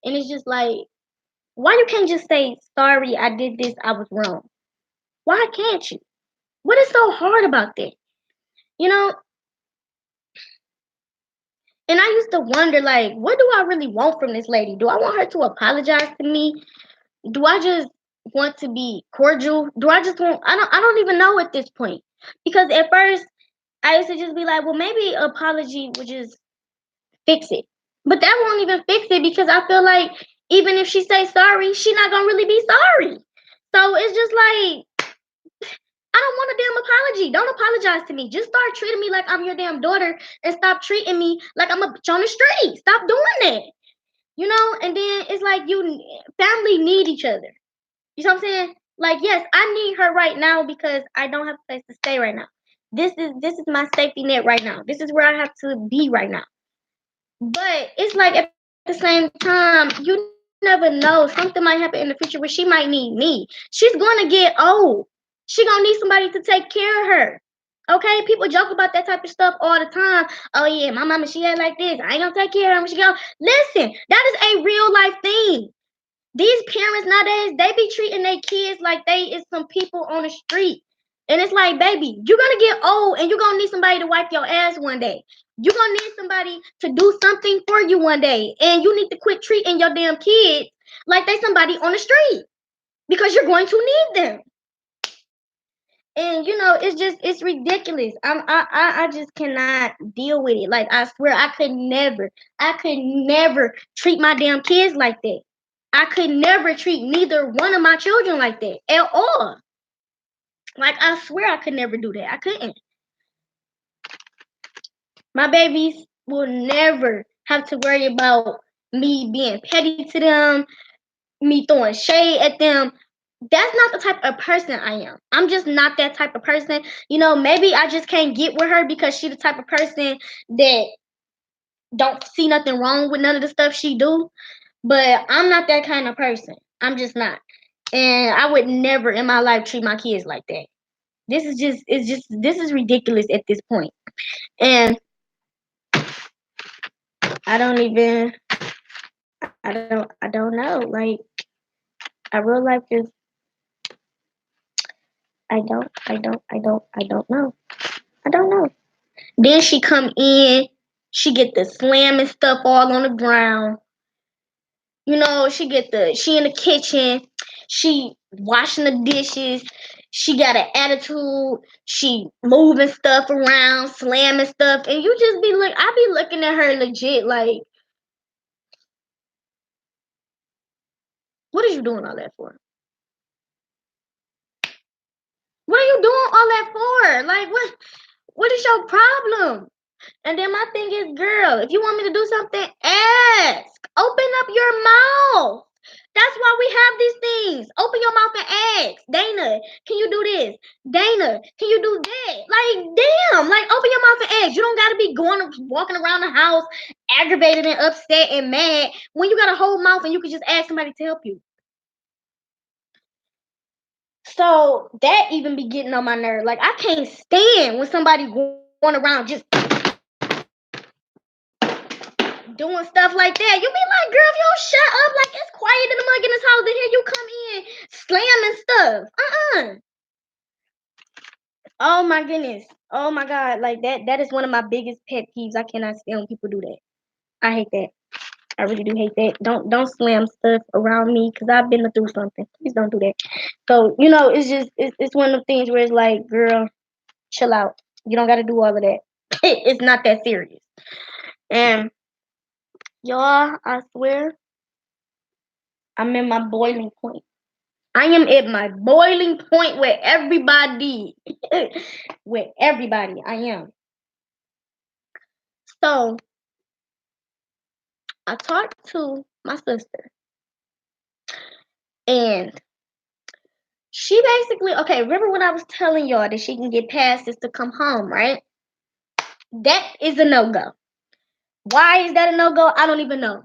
Speaker 1: And it's just like, why you can't just say, sorry, I did this, I was wrong? Why can't you? What is so hard about that? You know? And I used to wonder, like, what do I really want from this lady? Do I want her to apologize to me? Do I just want to be cordial? Do I just want I don't even know at this point. Because at first I used to just be like, well, maybe apology would just fix it. But that won't even fix it because I feel like even if she say sorry, she not gonna really be sorry. So it's just like I don't want a damn apology. Don't apologize to me. Just start treating me like I'm your damn daughter and stop treating me like I'm a bitch on the street. Stop doing that. And then it's like family need each other. You know what I'm saying? Like, yes, I need her right now because I don't have a place to stay right now. This is my safety net right now. This is where I have to be right now. But it's like at the same time, you never know. Something might happen in the future where she might need me. She's gonna get old. She gonna need somebody to take care of her. Okay, people joke about that type of stuff all the time. Oh yeah, my mama, she had like this. I ain't gonna take care of her when she go. Listen, that is a real life thing. These parents nowadays, they be treating their kids like they is some people on the street. And it's like, baby, you're gonna get old and you're gonna need somebody to wipe your ass one day. You're gonna need somebody to do something for you one day. And you need to quit treating your damn kids like they somebody on the street. Because you're going to need them. And it's ridiculous. I just cannot deal with it. Like, I swear I could never treat my damn kids like that. I could never treat neither one of my children like that at all. Like, I swear I could never do that. I couldn't. My babies will never have to worry about me being petty to them, me throwing shade at them. That's not the type of person I am. I'm just not that type of person. Maybe I just can't get with her because she the type of person that don't see nothing wrong with none of the stuff she do. But I'm not that kind of person. I'm just not. And I would never in my life treat my kids like that. This is ridiculous at this point. And I don't even I don't know. Like, I real life is I don't know. I don't know. Then she come in, she get the slamming stuff all on the ground. She in the kitchen, she washing the dishes, she got an attitude, she moving stuff around, slamming stuff, and you just I be looking at her legit like, what is you doing all that for? What are you doing all that for? Like, what is your problem? And then my thing is, girl, if you want me to do something, ask. Open up your mouth. That's why we have these things. Open your mouth and ask. Dana, can you do this? Dana, can you do that? Like, damn. Like, open your mouth and ask. You don't got to be walking around the house aggravated and upset and mad when you got a whole mouth and you can just ask somebody to help you. So that even be getting on my nerve. Like, I can't stand when somebody going around just doing stuff like that. You be like, girl, if you don't shut up, like, it's quiet in the mug in this house, and here you come in slamming stuff. Oh my goodness. Oh my God. Like, that is one of my biggest pet peeves. I cannot stand when people do that. I hate that. I really do hate that. Don't slam stuff around me because I've been through something. Please don't do that. So, it's one of the things where it's like, girl, chill out. You don't gotta do all of that. It's not that serious. And y'all, I swear, I'm in my boiling point. I am at my boiling point with everybody. With everybody, I am. So I talked to my sister, and she basically, okay, remember when I was telling y'all that she can get passes to come home, right? That is a no-go. Why is that a no-go? I don't even know.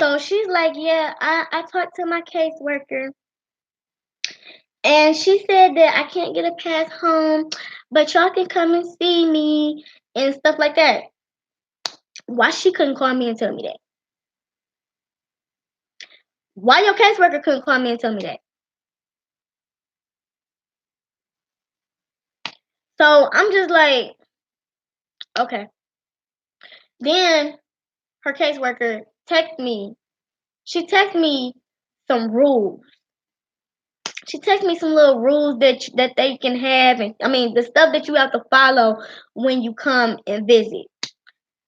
Speaker 1: So she's like, yeah, I talked to my caseworker, and she said that I can't get a pass home, but y'all can come and see me and stuff like that. Why she couldn't call me and tell me that? Why your caseworker couldn't call me and tell me that? So I'm just like, okay. Then her caseworker texted me. She texted me some rules. She texted me some little rules that they can have, and I mean the stuff that you have to follow when you come and visit.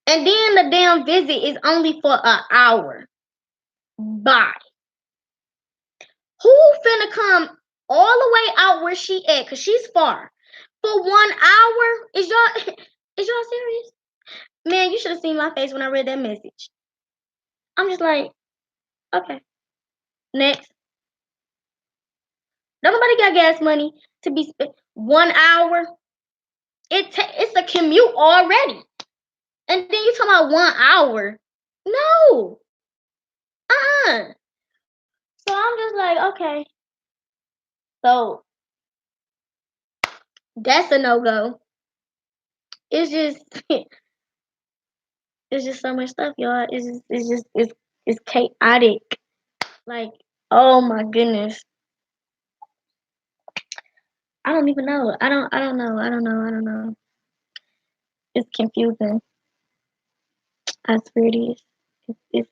Speaker 1: And then the damn visit is only for an hour. Bye. Who finna come all the way out where she at? Cause she's far. For 1 hour? Is y'all is y'all serious? Man, you should have seen my face when I read that message. I'm just like, okay, next. Nobody got gas money to be spent 1 hour. It's a commute already. And then you talking about 1 hour. No. Uh-uh. So I'm just like, okay. So that's a no-go. It's just it's just so much stuff, y'all. It's chaotic. Like, oh my goodness. I don't even know. I don't know. It's confusing. I swear it is.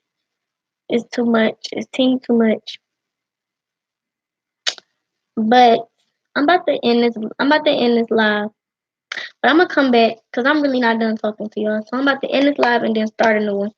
Speaker 1: It's too much. It's too much. But I'm about to end this live. But I'm gonna come back because I'm really not done talking to y'all. So I'm about to end this live and then start a new one.